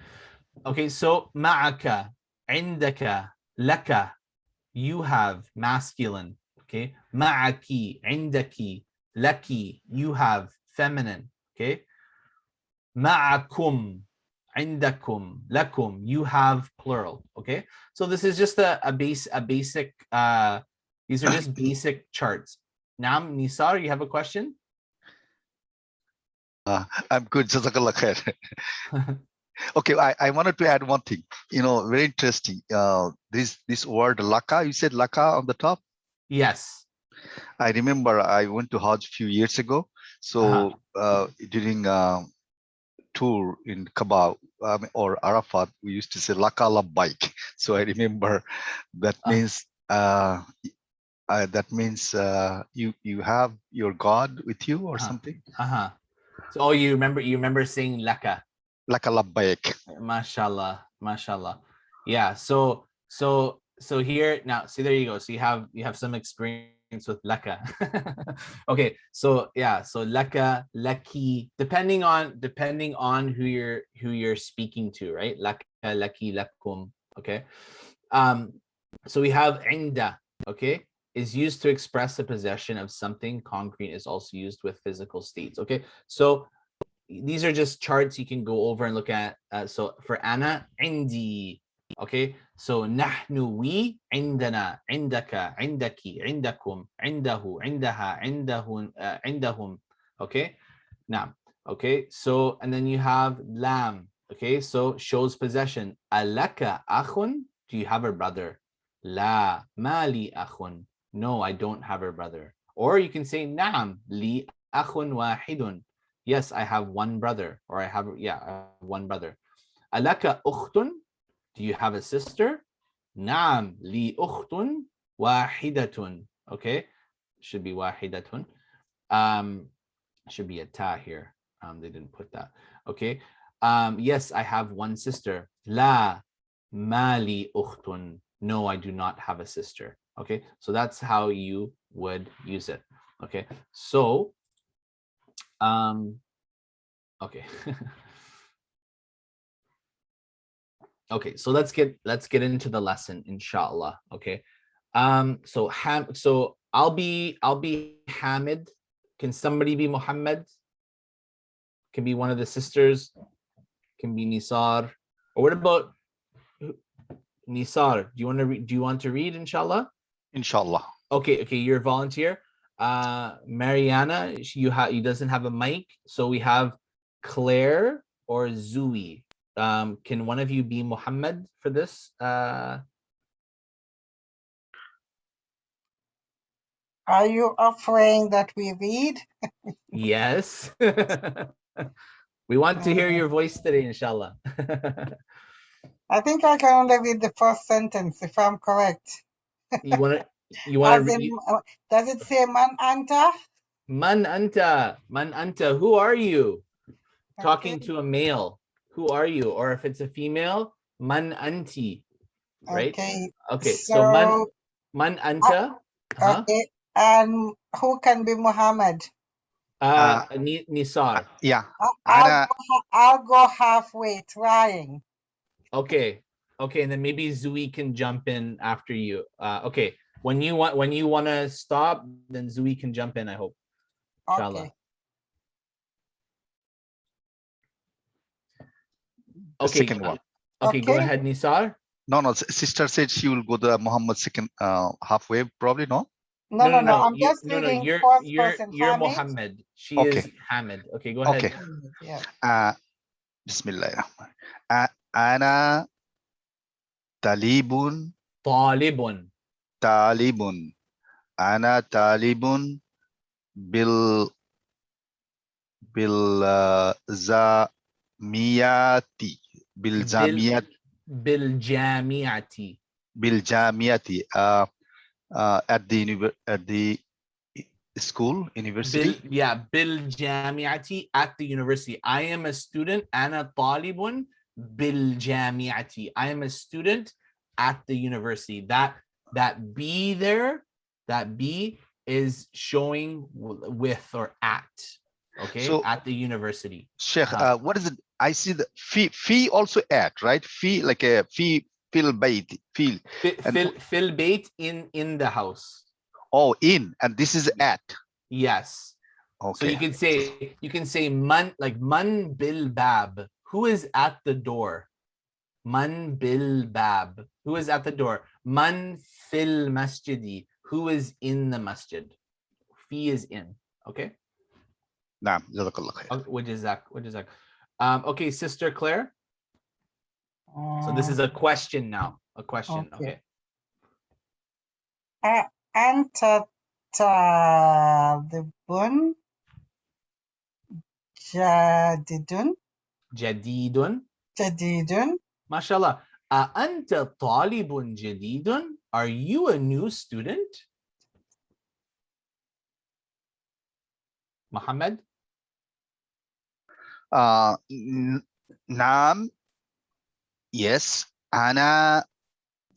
Okay, so ma'aka, indaka, laka, you have, masculine. Okay. Ma'aki, indaki, laki, you have, feminine. Okay. Ma'akum, indakum, lakum, you have, plural. Okay. So this is just a basic, these are just basic charts. Naam, Nisar, you have a question? I'm good, Jazakallah khair. Okay, I wanted to add one thing. You know, very interesting. This word laka, you said laka on the top? Yes. I remember I went to Hajj a few years ago. So during tour in Kaaba or Arafat, we used to say laka labbaik. So I remember that means you have your God with you or something. So you remember saying laka. Laka labbaik. Mashallah, mashallah. Yeah. So here now, see, there you go. So you have some experience with laka. Okay. So yeah. So laka, laki, depending on who you're speaking to, right? Laka, laki, lakum. Okay. So we have inda. Okay, is used to express the possession of something concrete, is also used with physical states. Okay, so these are just charts you can go over and look at. So for ana, indi. Okay, so nahnu, we, indana, indaka, indaki, indakum, indahu, indaha, indahun, indahum. Okay, now, okay, so and then you have lam. Okay, so shows possession. Alaka akhun, do you have a brother? La mali akhun, no, I don't have a brother. Or you can say naam li akhun wahidun, yes, I have one brother, or I have one brother. Alaka ukhtun, do you have a sister? Naam li ukhtun wahidatun. Okay, should be wahidatun. Should be a ta here. They didn't put that. Okay. Yes, I have one sister. La mali ukhtun, no, I do not have a sister. Okay, so that's how you would use it. Okay, so okay. Okay, so let's get into the lesson, inshallah. Okay, so I'll be Hamid. Can somebody be Muhammad? Can be one of the sisters. Can be Nisar. Or what about Nisar? Do you want to read? Do you want to read, inshallah? Inshallah. Okay, you're a volunteer. Mariana, you doesn't have a mic, so we have Claire or Zui. Can one of you be Muhammad for this? Are you offering that we read? Yes. We want to hear your voice today, inshallah. I think I can only read the first sentence if I'm correct. You want to As read? in, does it say man anta? Man anta, who are you? Talking to a male, who are you? Or if it's a female, man anti, right? Okay, so man anta. Okay, and who can be Muhammad? Nisar. Yeah. I'll go halfway trying. Okay, and then maybe Zui can jump in after you. Okay, when you want to stop, then Zui can jump in, I hope. Inshallah. Okay. Second one. Okay, go ahead, Nisar. No, sister said she will go the Muhammad second halfway, probably, no? No. I'm just reading first person. You're Muhammad. She is Hamid. Okay, go ahead. Okay. Yeah. Bismillahirrahman. Ana talibun. Ana talibun bil zamiyati. Bil jamiati. At the school, university. Bil jamiati, at the university. I am a student. Ana talibun bil jamiati. I am a student at the university. That B there, that B is showing with or at. Okay, so, at the university. Sheikh, what is it? I see the fee also at, right? Fee, like a fee, fil bait, fil bait, in the house. Oh, in, and this is at. Yes. Okay. So you can say man, like man bil bab. Who is at the door? Man bil bab. Who is at the door? Man fil masjidi. Who is in the masjid? Fee is in. Okay. Naam, jazakallah khair. What is that? Okay, Sister Claire. So this is a question now. A question. Okay. Anta talibun jadidun. Mashallah. Anta talibun jadidun. Are you a new student? Muhammad? Naam. Yes. Ana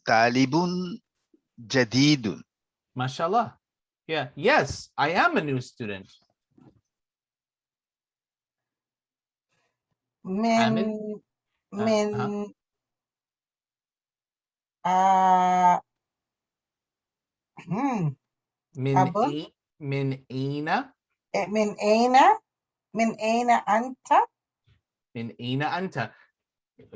talibun jadidun. Mashallah. Yeah. Yes, I am a new student. Min aina anta. Min aina anta.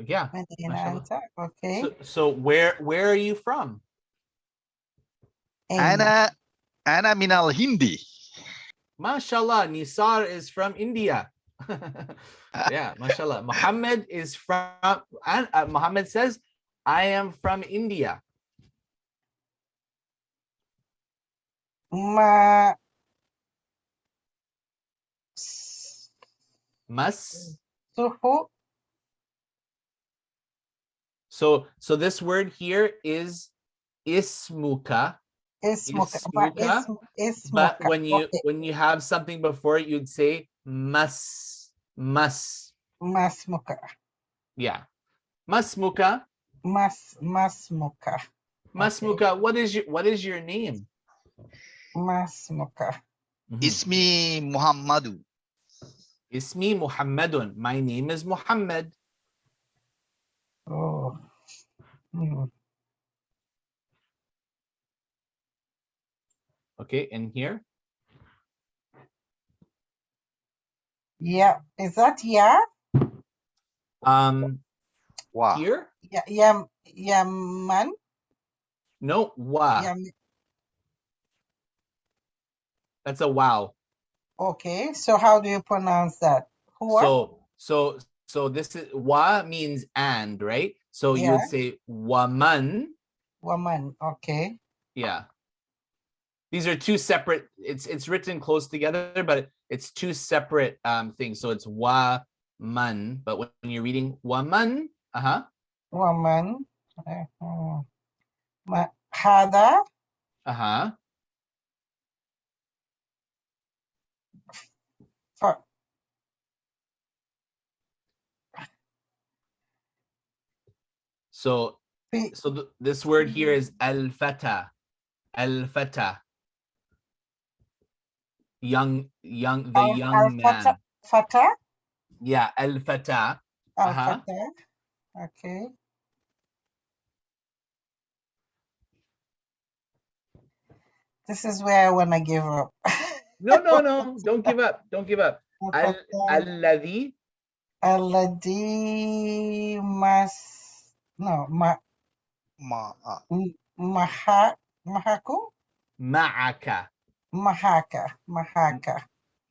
Yeah. Min aina anta. Okay. So where are you from? Ana min al Hindi. Mashallah, Nisar is from India. Yeah, mashallah. Muhammad is from, Muhammad says, I am from India. So this word here is ismuka. But when you have something before it, you'd say masmuka. Yeah. Masmuka. Masmuka. Masmuka. What is your name? Masmuka. Ismi Muhammadu. Ismi Muhammadun. My name is Muhammad. Oh. Hmm. Okay, and here? Yeah. Is that yeah? Wow. Here? Yeah. Yaman. No, wa. Yam. That's a wow. Okay. So how do you pronounce that? Hua? So this is wa means and, right? So you Yeah. would say waman. Woman. Okay. Yeah. These are two separate, it's written close together, but it's two separate things. So it's wa man, but when you're reading waman, Woman. Hada. For So this word here is al-fata. Al-fata. Young man. Fata. Yeah, al-fata. Fata. Okay. This is where I want to give up. No, don't give up. Don't give up. Alladhi. Alladhi mahaku Ma'aka. mahaka.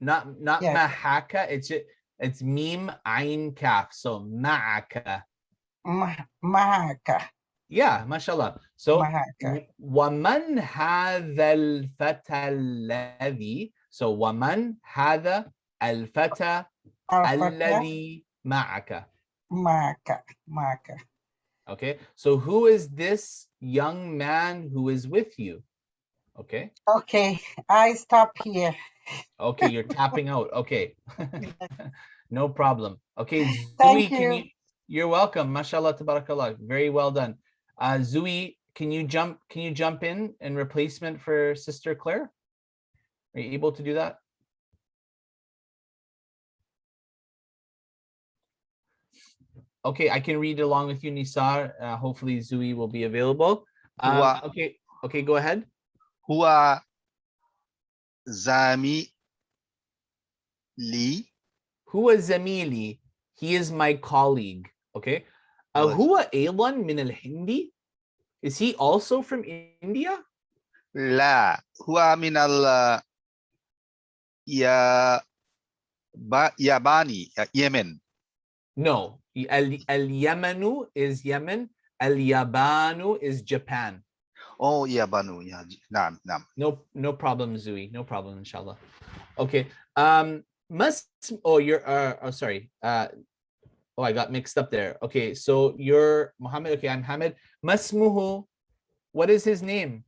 Not Yes. mahaka. It's mim ain kaf. So ma'aka. Mahaka. Yeah, mashallah. So Mahaka. waman hadha al-fata alladhi. So waman hadha al-fata alladhi ma'aka. Maka. Okay. So who is this young man who is with you? Okay. Okay, I stop here. Okay, you're tapping out. Okay. No problem. Okay, Thank Zui, you. you're welcome. Mashallah, tabarakallah. Very well done. Zui, can you jump in replacement for Sister Claire? Are you able to do that? Okay, I can read along with you, Nisar. Hopefully Zui will be available. Okay, go ahead. Hua Zami Li. Huwa zamili. He is my colleague. Okay. Huwa Aylan min al-Hindi. Is he also from India? La. Hua min al Yabani. Yemen. No. Al-Yamanu is Yemen. Al-Yabanu is Japan. Oh, Yabanu. Yeah. Naam. No problem, Zui. No problem, inshallah. Okay. Sorry. I got mixed up there. Okay, so you're Muhammad. Okay, I'm Hamid. Masmuhu, what is his name?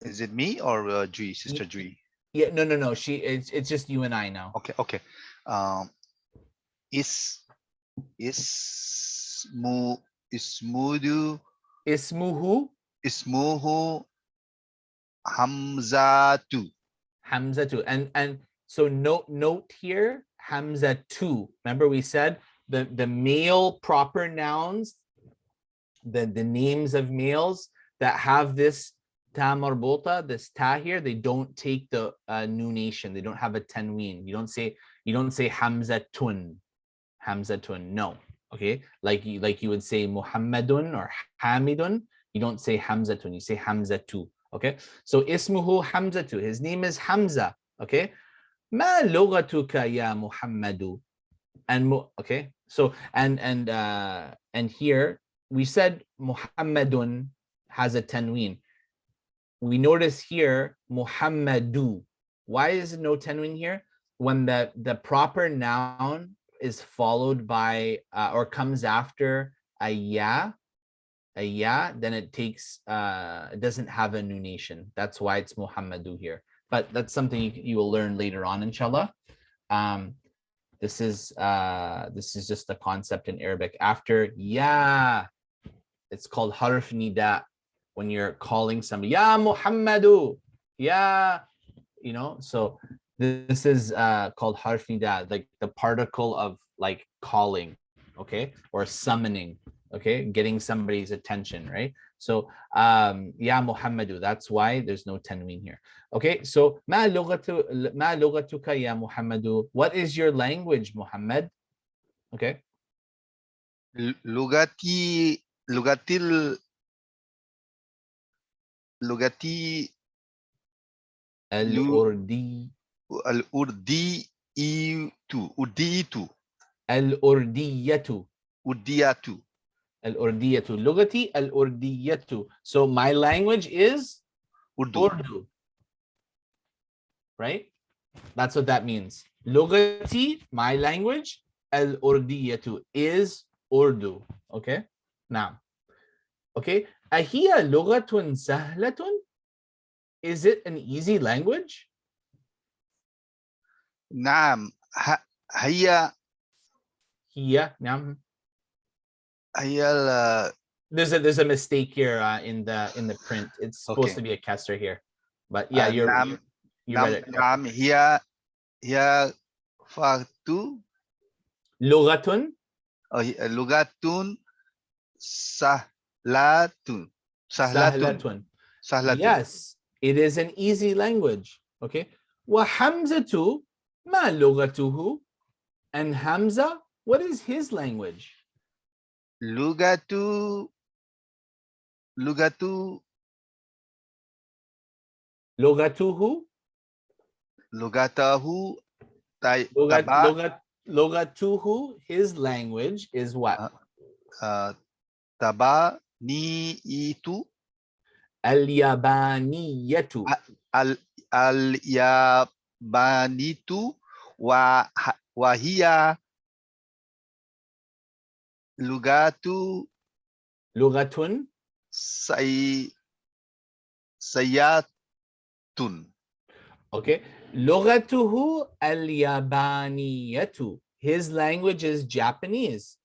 Is it me or Jui, Sister Jui? Yeah, no. It's just you and I now. Okay. Ismuhu Hamzatu. Hamzatu. And so note here, Hamzatu. Remember we said the male proper nouns, the names of males that have this ta marbota, this ta here, they don't take the nunation. They don't have a tanween. You don't say Hamzatun. No. Okay, like you would say Muhammadun or Hamidun. You don't say Hamzatun. You say Hamzatu. Okay, so ismuhu Hamzatu. His name is Hamza. Okay, ma lughatuka ya Muhammadu. And okay, so and here we said Muhammadun has a tanween. We notice here Muhammadu. Why is no tanween here? When the proper noun is followed by or comes after a ya, then it takes it doesn't have a nunation. That's why it's Muhammadu here. But that's something you will learn later on, inshallah. This is just a concept in Arabic. After ya, it's called harf nida. When you're calling somebody, ya Muhammadu, Yeah, you know, so this is called harf nida, like the particle of like calling, okay, or summoning, okay, getting somebody's attention, right? So ya Muhammadu, that's why there's no tanween here. Okay, so ma lughatuka ya Muhammadu, what is your language, Muhammad? Okay. Lugati, lugati Al-Urdi. Urditu. Al-Urdiyatu. Urdiyatu. Al-Urdiyatu. Lugati al-Urdiyatu. So my language is Urdu. Right? That's what that means. Lugati, my language, al-Urdiyatu is Urdu. Okay? Now, okay. Ahiya lugatun sahlatun? Is it an easy language? نعم هي Hiya. Naam. هي There's a mistake here in the print. It's supposed Okay. to be a kesser here, but yeah, you نعم read it. نعم هي فاتو Lugatun. لغة سهلة Sahlatun. Yes, it is an easy language. Okay. Wa Hamzatu ma lugatuhu. And Hamza, what is his language? لغة Lugatuhu. لغته Lugatuhu, his language is what? تبانيت Al-Yabaniyatu. اليابانيت وهي لغة Lugatun. سيئة. Okay. Lughatuhu al-Yabaniyatu. His language is Japanese.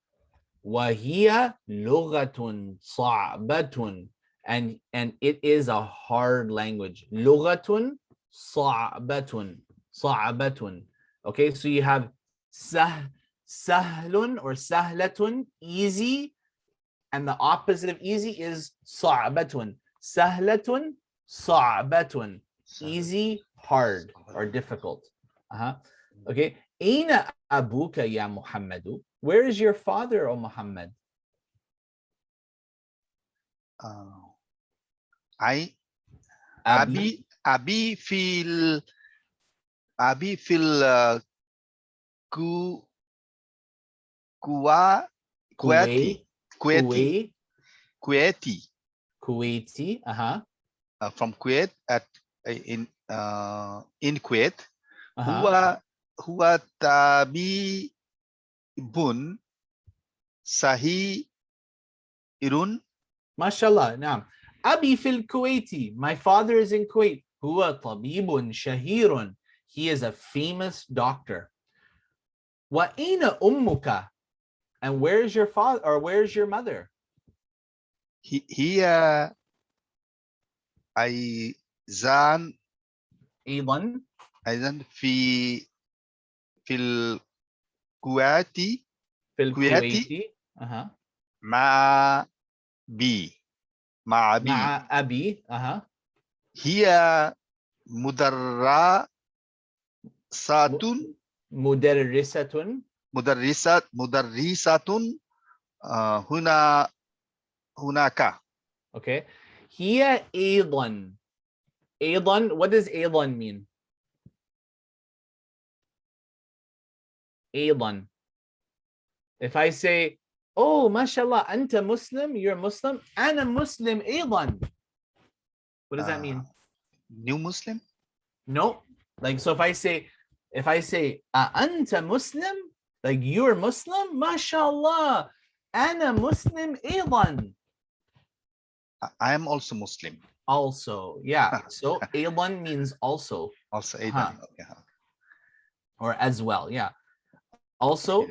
Wahiya lughatun sa'batun. And it is a hard language. Lughatun sa'batun. Sa'batun. Okay, so you have sahlun or sahlatun, easy, and the opposite of easy is sa'batun. Sahlatun, sa'batun. Easy, hard, or difficult. Okay. Aina abuka ya Muhammadu? Where is your father, O Muhammad? أبي في كويتي Kuwaiti. from Kuwait in Kuwait. هو طبيب صحيح. Mashallah. Naam. Abi fil Kuwaiti. My father is in Kuwait. Huwa tabibun shahirun. He is a famous doctor. Wa aina ummuka? And where's your father, or where's your mother? هي أيضا في الكويت. في الكويت. مع أبي. هي مدرسة هناك. Okay. هي أيضا. أيضا, what does أيضا mean? أيضا. If I say, oh, mashallah, anta Muslim, you're Muslim, أنا مسلم أيضا. What does that mean? New Muslim? No. Like, so if I say, anta Muslim, like you're Muslim, mashallah, أنا مسلم أيضا. I am also Muslim. Also, yeah. So أيضا means also. Also أيضا. Or as well, yeah. Also.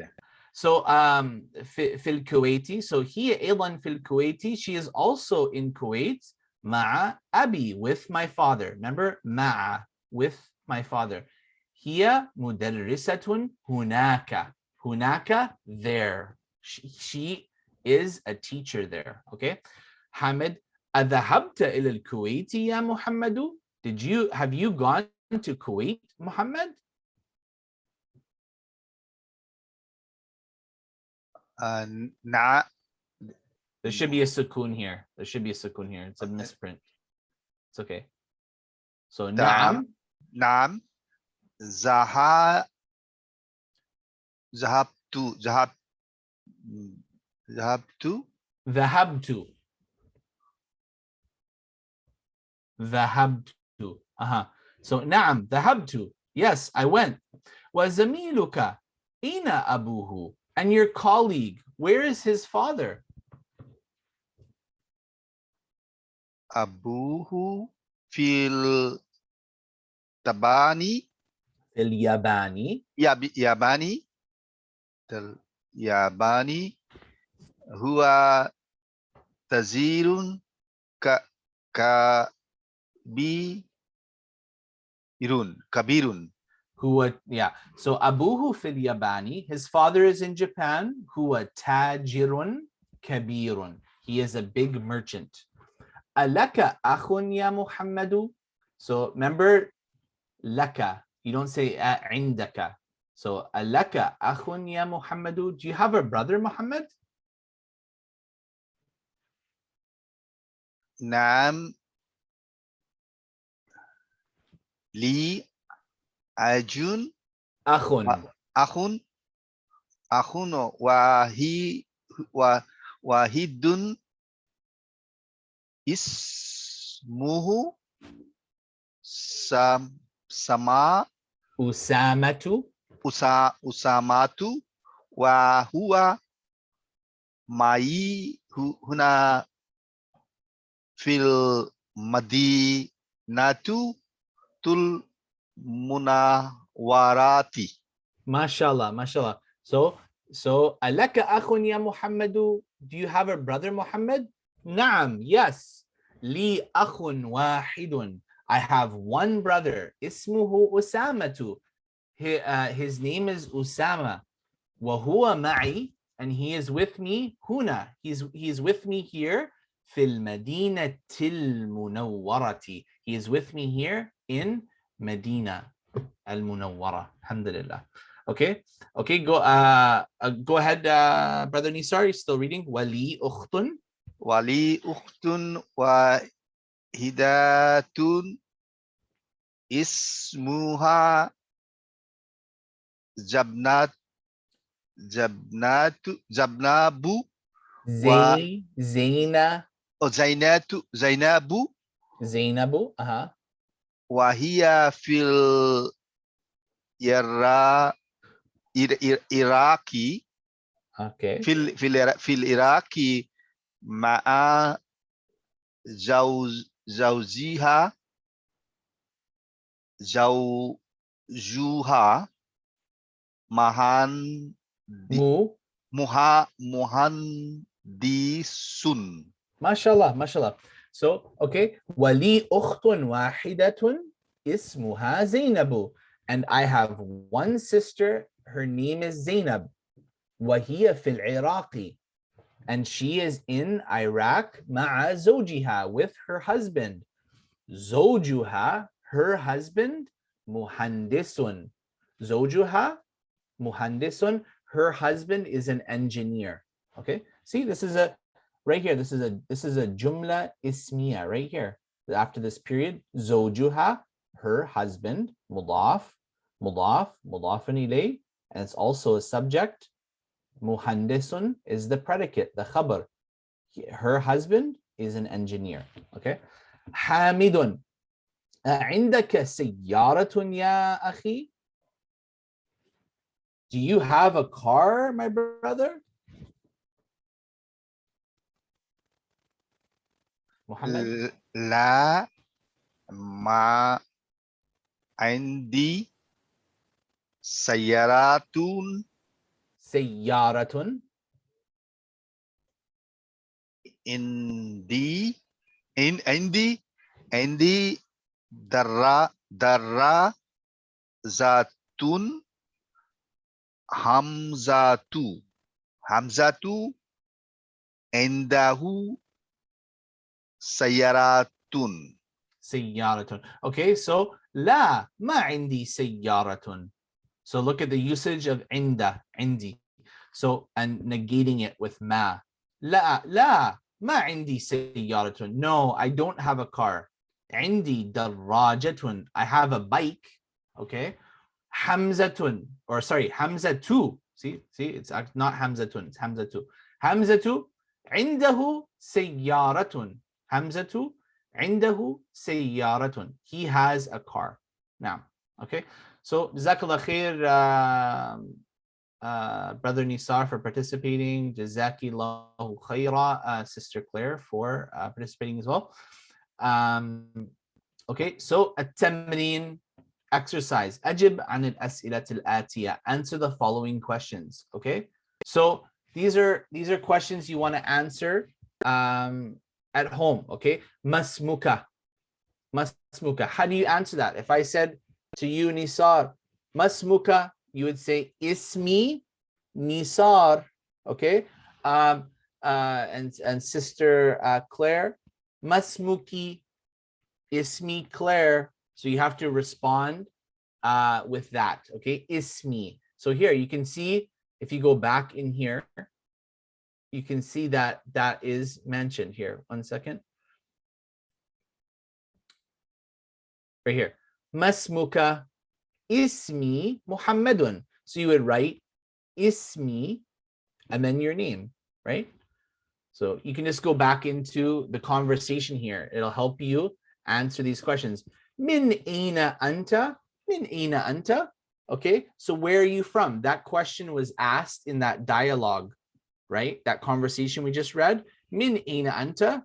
So في الكويتي. So هي أيضا في الكويتي. She is also in Kuwait. مع أبي, with my father. Remember, مع, with my father. هي مدرسة هناك. هناك, there. She is a teacher there. Okay. Hamid, أذهبت إلى الكويت يا محمد? Have you gone to Kuwait, Muhammad? نعم. There should be a sukoon here. There should be a sukoon here. It's a misprint. It's okay. So نعم. نعم. ذهبت. So نعم ذهبت. Yes, I went. وزميلك أين أبوه? And your colleague, where is his father? أبوه في الياباني. الياباني. الياباني هو تزير كبير. Yeah. So أبوه في الياباني. His father is in Japan. هو تاجر كبير. He is a big merchant. ألك أخ يا محمد? So remember, لك. You don't say عندك. So ألك أخ يا محمد? Do you have a brother, Muhammad? نعم. لي أجون أخ. واحد اسمه أسامة وهو معي هنا في المدينة المنورة. Mashallah, mashallah. So ألك أخ يا محمد? Do you have a brother, Muhammad? نعم, yes. لي أخ واحد. I have one brother. اسمه أسامة. His name is Usama. وهو معي, and he is with me هنا. He's with me here. في المدينة المنورة. He is with me here in Medina al-Munawwara. Alhamdulillah. Okay, go ahead, brother Nisar. You're still reading. Wali ukhtun. ولي أخت واحدة اسمها جبنات زينب زينب. وهي في العراق. Okay. في العراق مع زوجها مهندس. Mashallah. So, okay. Wali ukhtun wahidatun ismuha Zainabu. And I have one sister. Her name is Zainab. وهي في العراق. And she is in Iraq مع زوجها, with her husband. زوجها, her husband, muhandisun. زوجها, muhandisun. Her husband is an engineer. Okay. See, this is a right here. This is a jumla ismiya right here. After this period, زوجها, her husband, mudaf, mudafun ilay, and it's also a subject. Muhandisun is the predicate, the khabar. Her husband is an engineer. Okay. Hamidun. عندك سيارة يا أخي? Do you have a car, my brother? Muhammad? لا ما عندي سيارات. سيارة. عندي عندي درازة حمزة عنده سيارات. سيارة. Okay, so لا ما عندي سيارة. So look at the usage of عندي. So and negating it with ما. لا ما عندي سيارة. No, I don't have a car. عندي دراجة. I have a bike. Okay. حمزة, or sorry, حمزة. See, it's not حمزة, it's حمزة. حمزة عنده سيارة. حمزة عنده سيارة. He has a car. Now, okay. So Jazakallah khair, Brother Nisar, for participating. Jazakillahu khaira, Sister Claire, for participating as well. Okay, so التمرين, exercise. أجب عن الأسئلة الآتية. Answer the following questions. Okay, so these are questions you want to answer at home. Okay, masmuka. How do you answer that? If I said to you, Nisar, masmuka, you would say ismi Nisar. Okay, and Sister Claire, masmuki, ismi Claire. So you have to respond with that. Okay, ismi. So here you can see, if you go back in here, you can see that that is mentioned here. 1 second. Right here. Masmuka ismi Muhammadun. So you would write ismi and then your name, right? So you can just go back into the conversation here. It'll help you answer these questions. Min aina anta? Min aina anta? Okay, so where are you from? That question was asked in that dialogue, right? That conversation we just read. Min aina anta?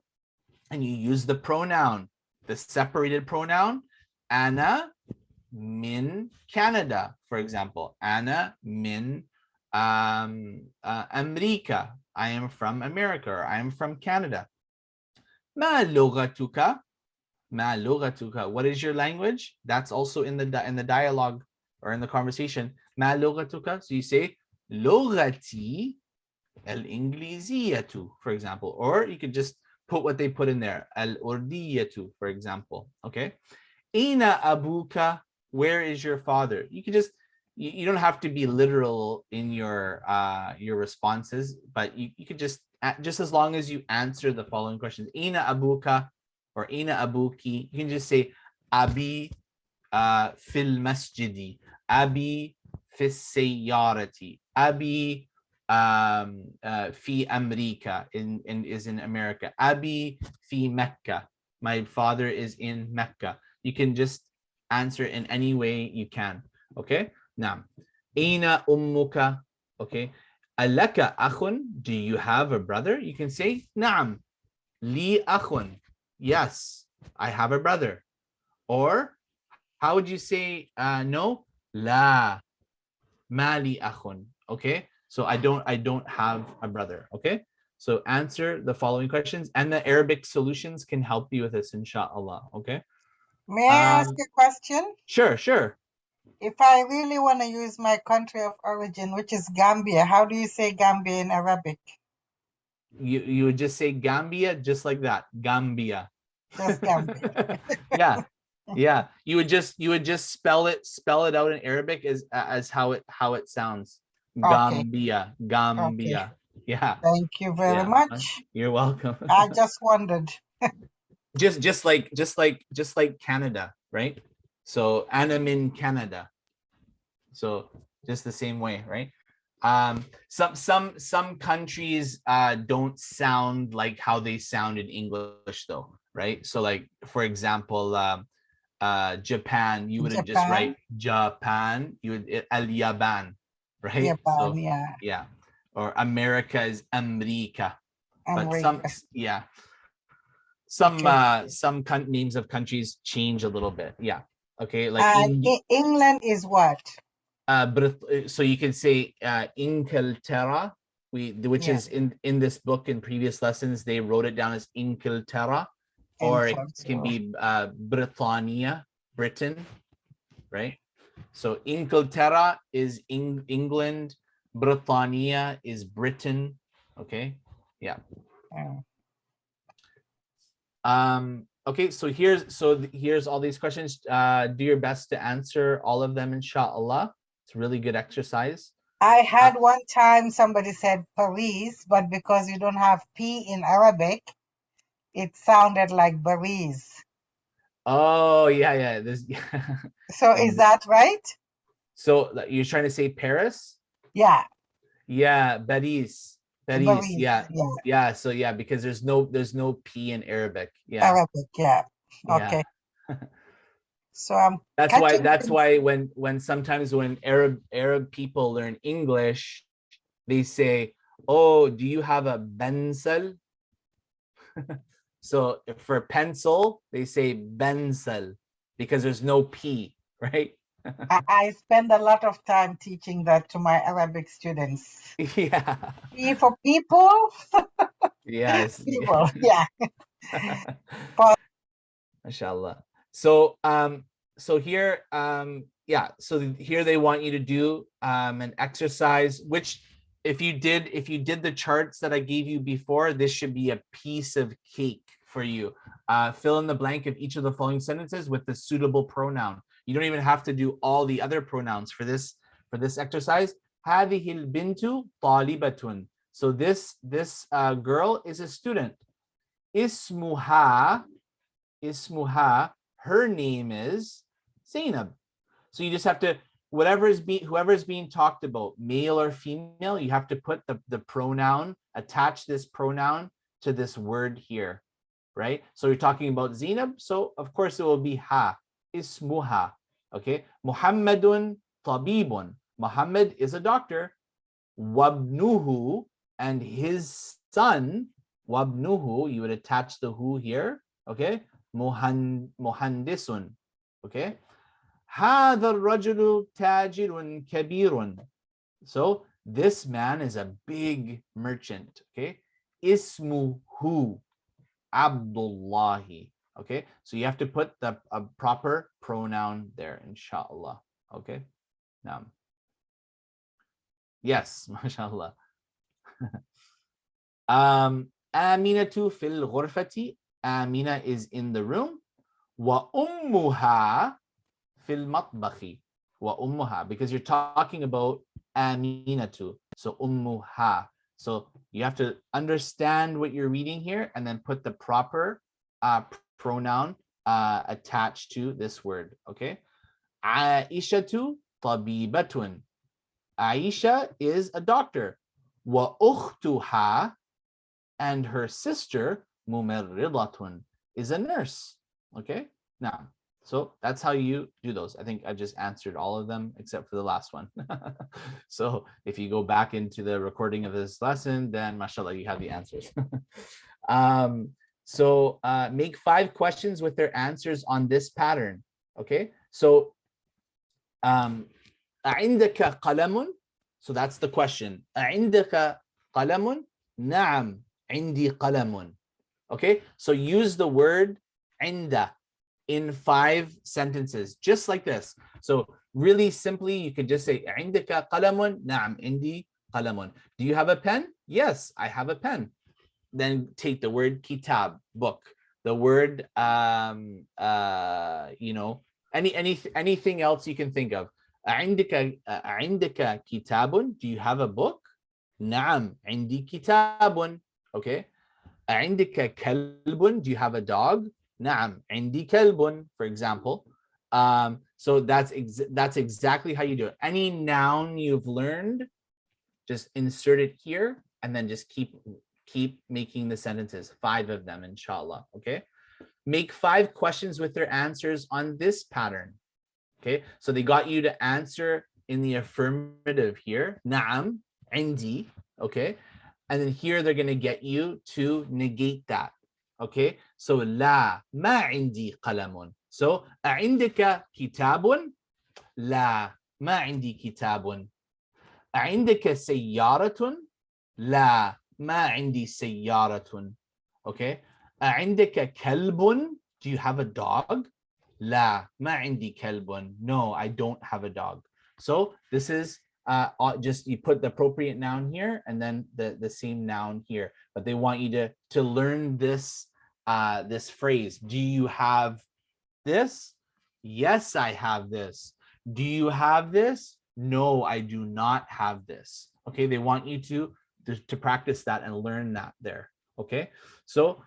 And you use the pronoun, the separated pronoun. Ana min Canada, for example. Ana min America. I am from America, or I am from Canada. Ma lughatuka? Ma lughatuka. What is your language? That's also in the dialogue or in the conversation. Ma lughatuka. So you say lughati al-Ingliziyatu, for example, or you could just put what they put in there, al-Urdiyatu, for example. Okay. Aina abuka? Where is your father? You can just, you don't have to be literal in your responses, but you could just as long as you answer the following questions. Aina abuka or aina abuki, you can just say abi fil masjidi, abi fis sayyarati, abi fi America, is in America, abi fi Mecca, my father is in Mecca. You can just answer in any way you can. Okay, now aina ummuka? Okay, alaka akhun? Do you have a brother? You can say na'am li akhun. Yes, I have a brother. Or how would you say no? La mali akhun. Okay, so I don't have a brother. Okay, so answer the following questions, and the Arabic solutions can help you with this, inshallah. Okay. May I ask a question? Sure. If I really want to use my country of origin, which is Gambia, how do you say Gambia in Arabic? You would just say Gambia, just like that. Gambia. Just Gambia. Yeah. You would just spell it out in Arabic as how it sounds. Okay. Gambia. Okay. Yeah. Thank you very much. You're welcome. I just wondered. just like Canada, right? So I'm in Canada. So just the same way, right? Some countries don't sound like how they sound in English though, right? So like, for example, Japan, you wouldn't just write Japan, you would al-Yaban, right? Yaban, So yeah. Or America is America. But some names of countries change a little bit. Yeah. Okay. Like England is what? So you can say Inglaterra, which is in this book in previous lessons, they wrote it down as Inglaterra. or it Enforce. can be Britannia, Britain, right? So Inglaterra is England, Britannia is Britain. Okay, yeah. Okay, so here's all these questions. Do your best to answer all of them, inshallah. It's a really good exercise. I had one time somebody said Paris, but because you don't have P in Arabic, it sounded like Bariz. Oh yeah. This So is that right? so you're trying to say Paris? Yeah, Yeah, Paris. Bariz. Yeah. So yeah, because there's no P in Arabic. Yeah. Arabic, yeah. Yeah. Okay. So I'm That's catching why when sometimes when Arab people learn English, they say, "Oh, do you have a pencil?" So for pencil, they say pencil because there's no P, right? I spend a lot of time teaching that to my Arabic students. Yeah. P for people, Yes. people, yeah. Mashallah. So so here so here they want you to do an exercise, which if you did the charts that I gave you before, this should be a piece of cake for you. Fill in the blank of each of the following sentences with the suitable pronoun. You don't even have to do all the other pronouns for this exercise. هذه البنت طالبة. So this girl is a student. Ismuha, her name is Zainab. So you just have to, whoever's being talked about, male or female, you have to put the pronoun, attach this pronoun to this word here, right? So you're talking about Zainab, so of course it will be ha, ismuha, okay? Muhammadun tabibun. Muhammad is a doctor. Wabnuhu, and his son, wabnuhu, you would attach the who here, okay? Muhandisun, okay? هذا الرجل تاجر كبير. So this man is a big merchant, okay? Ismuhu Abdullahi, okay? So you have to put a proper pronoun there, inshallah, okay? Now, yes, mashallah. Aminatu fil ghurfati. Amina is in the room. Wa ummuha fil matbakhi. Wa ummuha, because you're talking about Aminatu. So ummuha. So you have to understand what you're reading here and then put the proper pronoun attached to this word. Okay. Aishatu tabibatun. Aisha is a doctor. Wa ukhtuha, and her sister mumarridatun is a nurse. Okay. Now, so that's how you do those. I think I just answered all of them except for the last one. So if you go back into the recording of this lesson, then mashallah, you have the answers. So make 5 questions with their answers on this pattern. Okay. So عندك قلم? So that's the question. عندك قلم? نعم عندي قلم. Okay, so use the word عند in 5 sentences, just like this. So really simply, you could just say عندك قلم? نعم عندي قلم. Do you have a pen? Yes, I have a pen. Then take the word kitab, book. The word you know, anything else you can think of. عندك كتاب? Do you have a book? نعم عندي كتاب. Okay. عندك كلب? Do you have a dog? نعم عندي كلب, for example. So that's exactly how you do it. Any noun you've learned, just insert it here and then just keep making the sentences, 5 of them, inshallah. Okay. Make 5 questions with their answers on this pattern. Okay, so they got you to answer in the affirmative here, na'am, indi, okay? And then here they're gonna get you to negate that, okay? So la, ma indi qalamun. So, a'indika kitabun? La, ma indi kitabun. A'indika sayyaratun? La, ma indi sayyaratun. Okay? عندك كلب? Do you have a dog? لا ما عندي كلب. No, I don't have a dog. So this is just you put the appropriate noun here and then the same noun here. But they want you to learn this this phrase. Do you have this? Yes, I have this. Do you have this? No, I do not have this. Okay, they want you to practice that and learn that there. Okay, so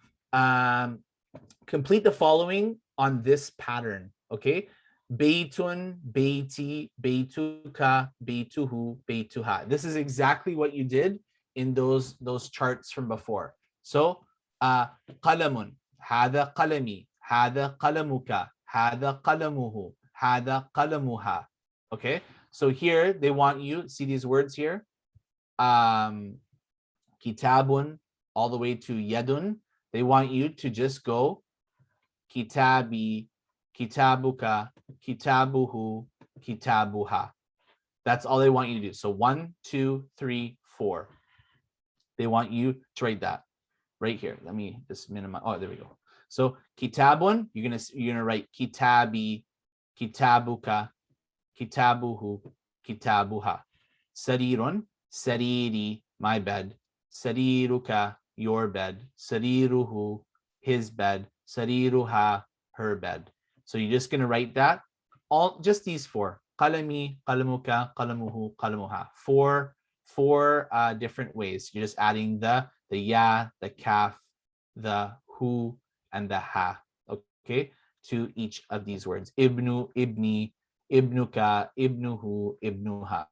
complete the following on this pattern. Okay, Beitun, Beiti, Beituka, Beituhu, Beituha. This is exactly what you did in those charts from before. So قلم, هذا قلمي, هذا قلمك, هذا قلمه, هذا قلمها. Okay, so here they want you, see these words here, kitabun all the way to yadun. They want you to just go kitabi, kitabuka, kitabuhu, kitabuha. That's all they want you to do. So 1, 2, 3, 4. They want you to write that right here. Let me just minimize. Oh, there we go. So kitabun, you're gonna write kitabi, kitabuka, kitabuhu, kitabuha. Sarirun, sariri, my bed. Sariruka, your bed. Sariruhu, his bed. Sariruha, her bed. So you're just gonna write that, all just these 4. Qalami, qalamuka, qalamuhu, qalamuha. Four different ways. You're just adding the ya, the kaf, the hu, and the ha. Okay, to each of these words. Ibnu, ibni, ibnuka, ibnuhu, ibnuha.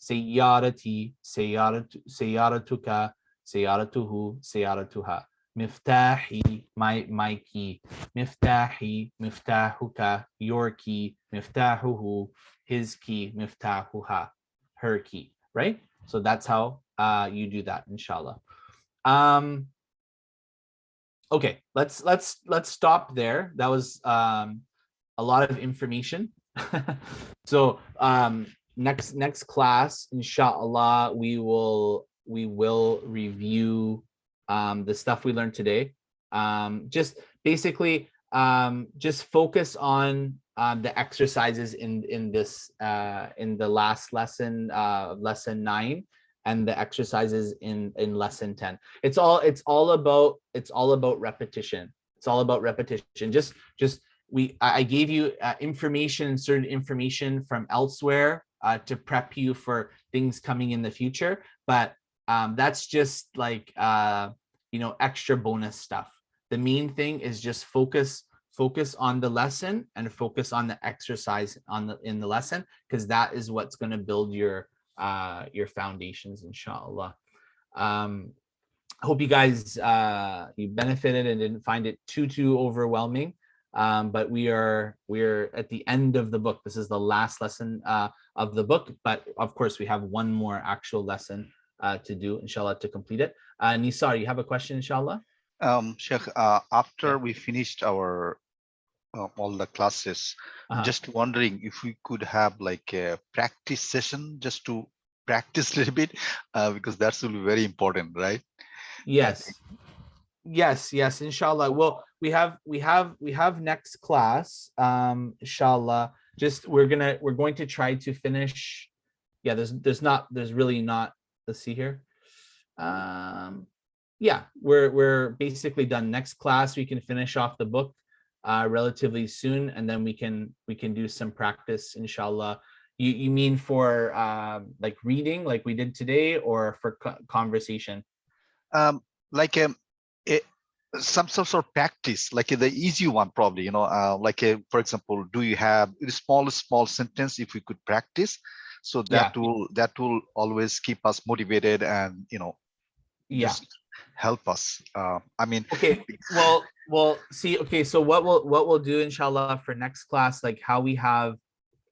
Sayyarati, sayyaratuka, sayyaratuhu, sayyaratuha. Miftahi, my key. Miftahi, miftahuka, your key. Miftahuhu, his key. Miftahuha, her key. Right? So that's how you do that, inshallah. Okay, let's stop there. That was a lot of information. So next class, inshallah, we will review the stuff we learned today. Just basically just focus on the exercises in this in the last lesson, lesson 9, and the exercises in lesson 10. It's all about repetition. It's all about repetition. I gave you information, certain information from elsewhere to prep you for things coming in the future, but that's just like extra bonus stuff. The main thing is just focus on the lesson and focus on the exercise in the lesson, because that is what's going to build your foundations, inshallah. I hope you guys you benefited and didn't find it too overwhelming. But we're at the end of the book. This is the last lesson of the book, but of course we have one more actual lesson to do, inshallah, to complete it. Nisar, you have a question, inshallah? Sheikh, after we finished our all the classes, just wondering if we could have like a practice session just to practice a little bit, because that's will be very important, right? Yes, inshallah. Well, we have next class, inshallah. Just we're going to try to finish. Yeah, there's really not, let's see here. Yeah, we're basically done. Next class we can finish off the book relatively soon, and then we can do some practice, inshallah. You mean for like reading like we did today, or for conversation? Like some sort of practice, like the easy one probably, like for example, do you have a small sentence? If we could practice, so that will always keep us motivated and just help us. I mean, okay, well see, okay, so what we'll do, inshallah, for next class, like how we have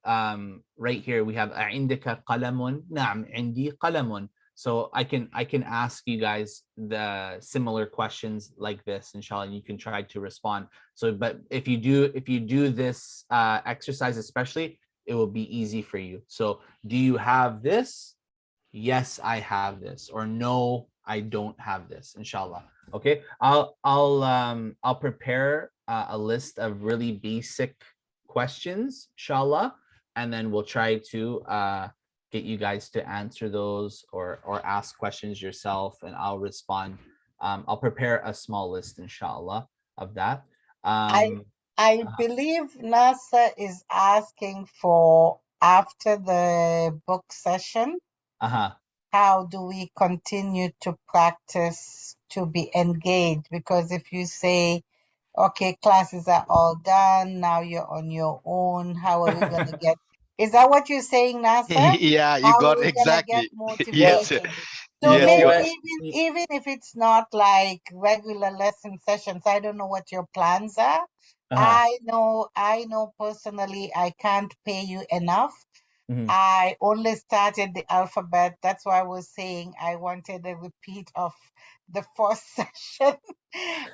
right here, we have عندك قلم. نعم عندي قلم. So I can ask you guys the similar questions like this, inshallah, and you can try to respond. So, but if you do this exercise especially, it will be easy for you. So, do you have this? Yes, I have this. Or no, I don't have this, inshallah. Okay, I'll prepare a list of really basic questions, inshallah, and then we'll try to get you guys to answer those or ask questions yourself, and I'll respond. I'll prepare a small list, inshallah, of that. I believe NASA is asking for after the book session, how do we continue to practice to be engaged? Because if you say, okay, classes are all done, now you're on your own, how are we going to get? Is that what you're saying, NASA? Yeah, you How are got we going to get exactly. Yes, motivated? So You know maybe what? even if it's not like regular lesson sessions, I don't know what your plans are. I know personally I can't pay you enough. I only started the alphabet. That's why I was saying I wanted a repeat of the first session.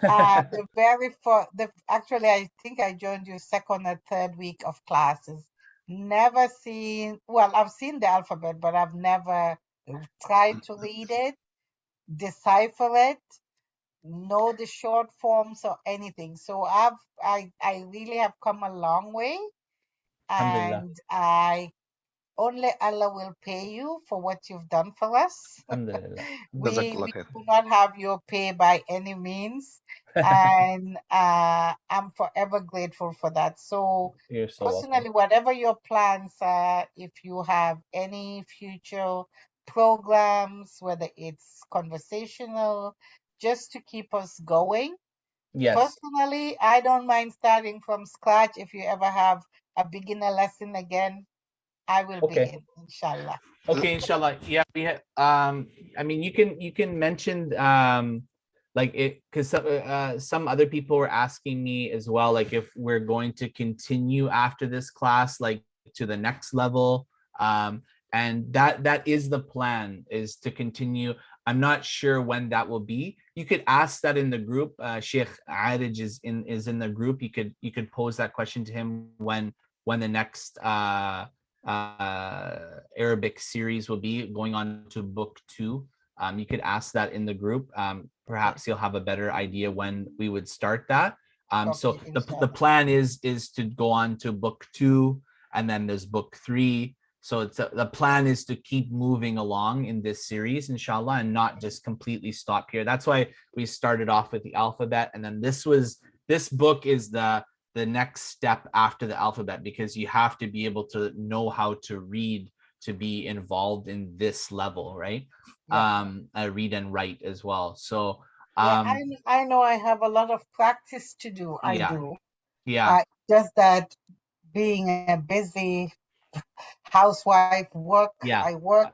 The very first, actually, I think I joined you second or third week of classes. Never seen, well, I've seen the alphabet, but I've never tried to read it, decipher it, know the short forms or anything. So I really have come a long way, Alhamdulillah. and I only Allah will pay you for what you've done for us. Alhamdulillah. We do not have your pay by any means, and I'm forever grateful for that. So You're so personally, welcome. whatever your plans are, if you have any future programs, whether it's conversational, just to keep us going. Yes. Personally, I don't mind starting from scratch. If you ever have a beginner lesson again, I will be in, inshallah. Okay, inshallah. Yeah, we have I mean you can mention like it, because some other people were asking me as well, like if we're going to continue after this class, like to the next level. And that is the plan, is to continue. I'm not sure when that will be. You could ask that in the group. Sheikh Adij is in the group. You could pose that question to him when the next Arabic series will be going on to book 2. You could ask that in the group. Perhaps you'll have a better idea when we would start that. So the plan is to go on to book 2, and then there's book 3. So it's the plan is to keep moving along in this series, inshallah, and not just completely stop here. That's why we started off with the alphabet, and then this book is the next step after the alphabet, because you have to be able to know how to read to be involved in this level, right? Read and write as well. So I know I have a lot of practice to do. I do. Yeah. Just that being a busy housewife, I work.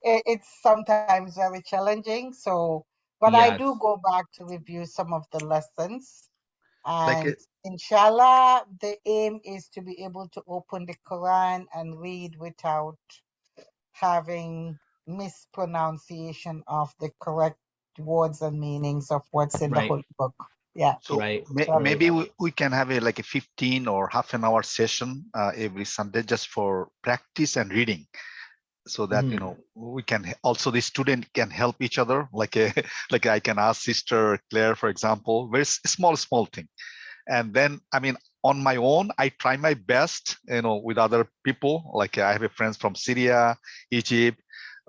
It's sometimes very challenging. So, but I do go back to review some of the lessons. And inshallah, the aim is to be able to open the Quran and read without having mispronunciation of the correct words and meanings of what's in the whole book. Yeah. So maybe we can have like a 15 or half an hour session every Sunday just for practice and reading, so that we can also, the student can help each other. Like I can ask Sister Claire, for example, very small thing. And then, I mean, on my own, I try my best, with other people. Like I have friends from Syria, Egypt,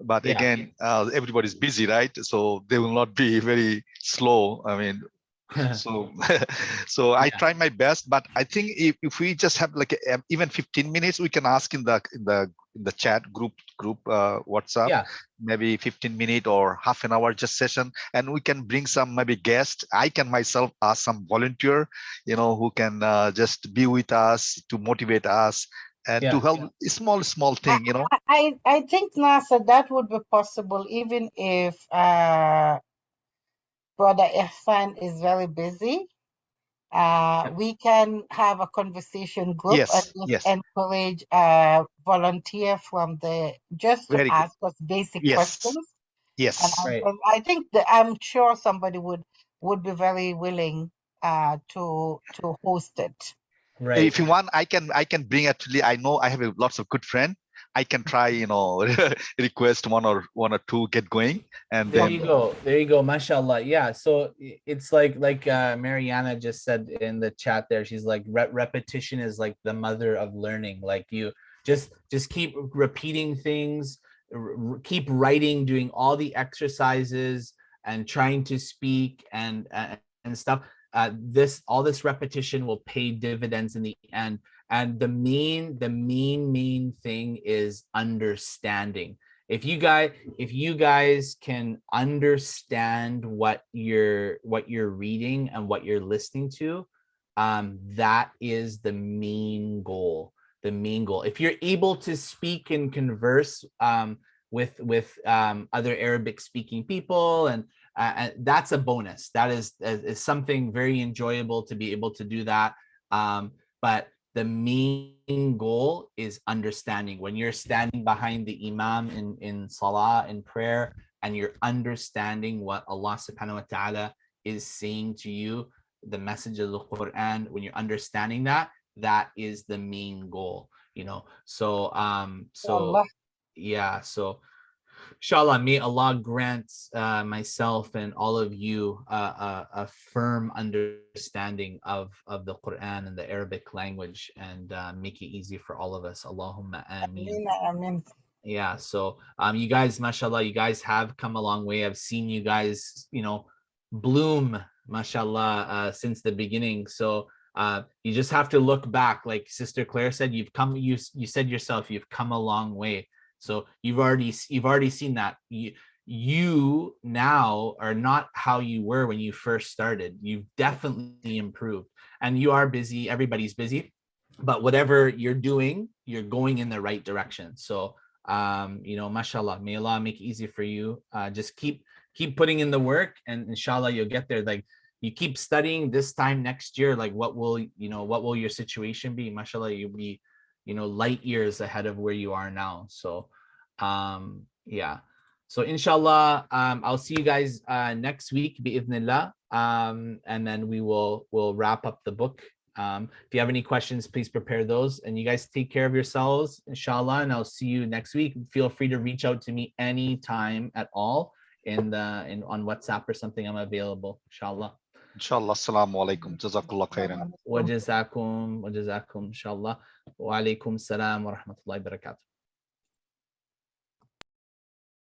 but again, everybody's busy, right? So they will not be very slow. I mean, so I try my best, but I think if we just have like even 15 minutes, we can ask in the chat group WhatsApp, maybe 15 minute or half an hour just session, and we can bring some maybe guest. I can myself ask some volunteer, who can just be with us to motivate us and to help. Small thing, I think, NASA, that would be possible even if Brother Ihsan is very busy. We can have a conversation group and just encourage a volunteer from just to ask us basic questions. Yes. And I think that I'm sure somebody would be very willing to host it. If you want, I can bring, actually, I know I have lots of good friends I can try, request one or two get going, and There then you go. There you go. Mashallah. Yeah. So it's like Mariana just said in the chat there. She's like, repetition is like the mother of learning. Like you just keep repeating things, keep writing, doing all the exercises and trying to speak and stuff. All this repetition will pay dividends in the end. And the main thing is understanding. If you guys can understand what you're reading and what you're listening to, that is the main goal. If you're able to speak and converse with other Arabic speaking people, and that's a bonus. That is something very enjoyable to be able to do that. But the main goal is understanding. When you're standing behind the imam in salah, in prayer, and you're understanding what Allah subhanahu wa ta'ala is saying to you, the message of the Quran, when you're understanding that, that is the main goal, So Allah. yeah, so inshallah, may Allah grant myself and all of you a firm understanding of the Quran and the Arabic language, and make it easy for all of us. Allahumma ameen. Ameen. Yeah, so you guys, mashallah, you guys have come a long way. I've seen you guys, bloom, mashallah, since the beginning. So you just have to look back. Like Sister Claire said, you said yourself, you've come a long way. So you've already seen that. You now are not how you were when you first started. You've definitely improved, and you are busy. Everybody's busy, but whatever you're doing, you're going in the right direction. So mashallah, may Allah make it easy for you. Just keep putting in the work, and inshallah you'll get there. Like, you keep studying this time next year, like what will your situation be? Mashallah, you'll be light years ahead of where you are now. So yeah, so inshallah, I'll see you guys next week bi'idhnillah, and then we'll wrap up the book. If you have any questions, please prepare those, and you guys take care of yourselves, inshallah, and I'll see you next week. Feel free to reach out to me anytime at all on WhatsApp or something. I'm available, inshallah. Inshallah. Assalamu alaikum. Jazakallah khairan. Wa jazakum inshallah. Wa alaikum salam wa rahmatullahi wa barakatuh.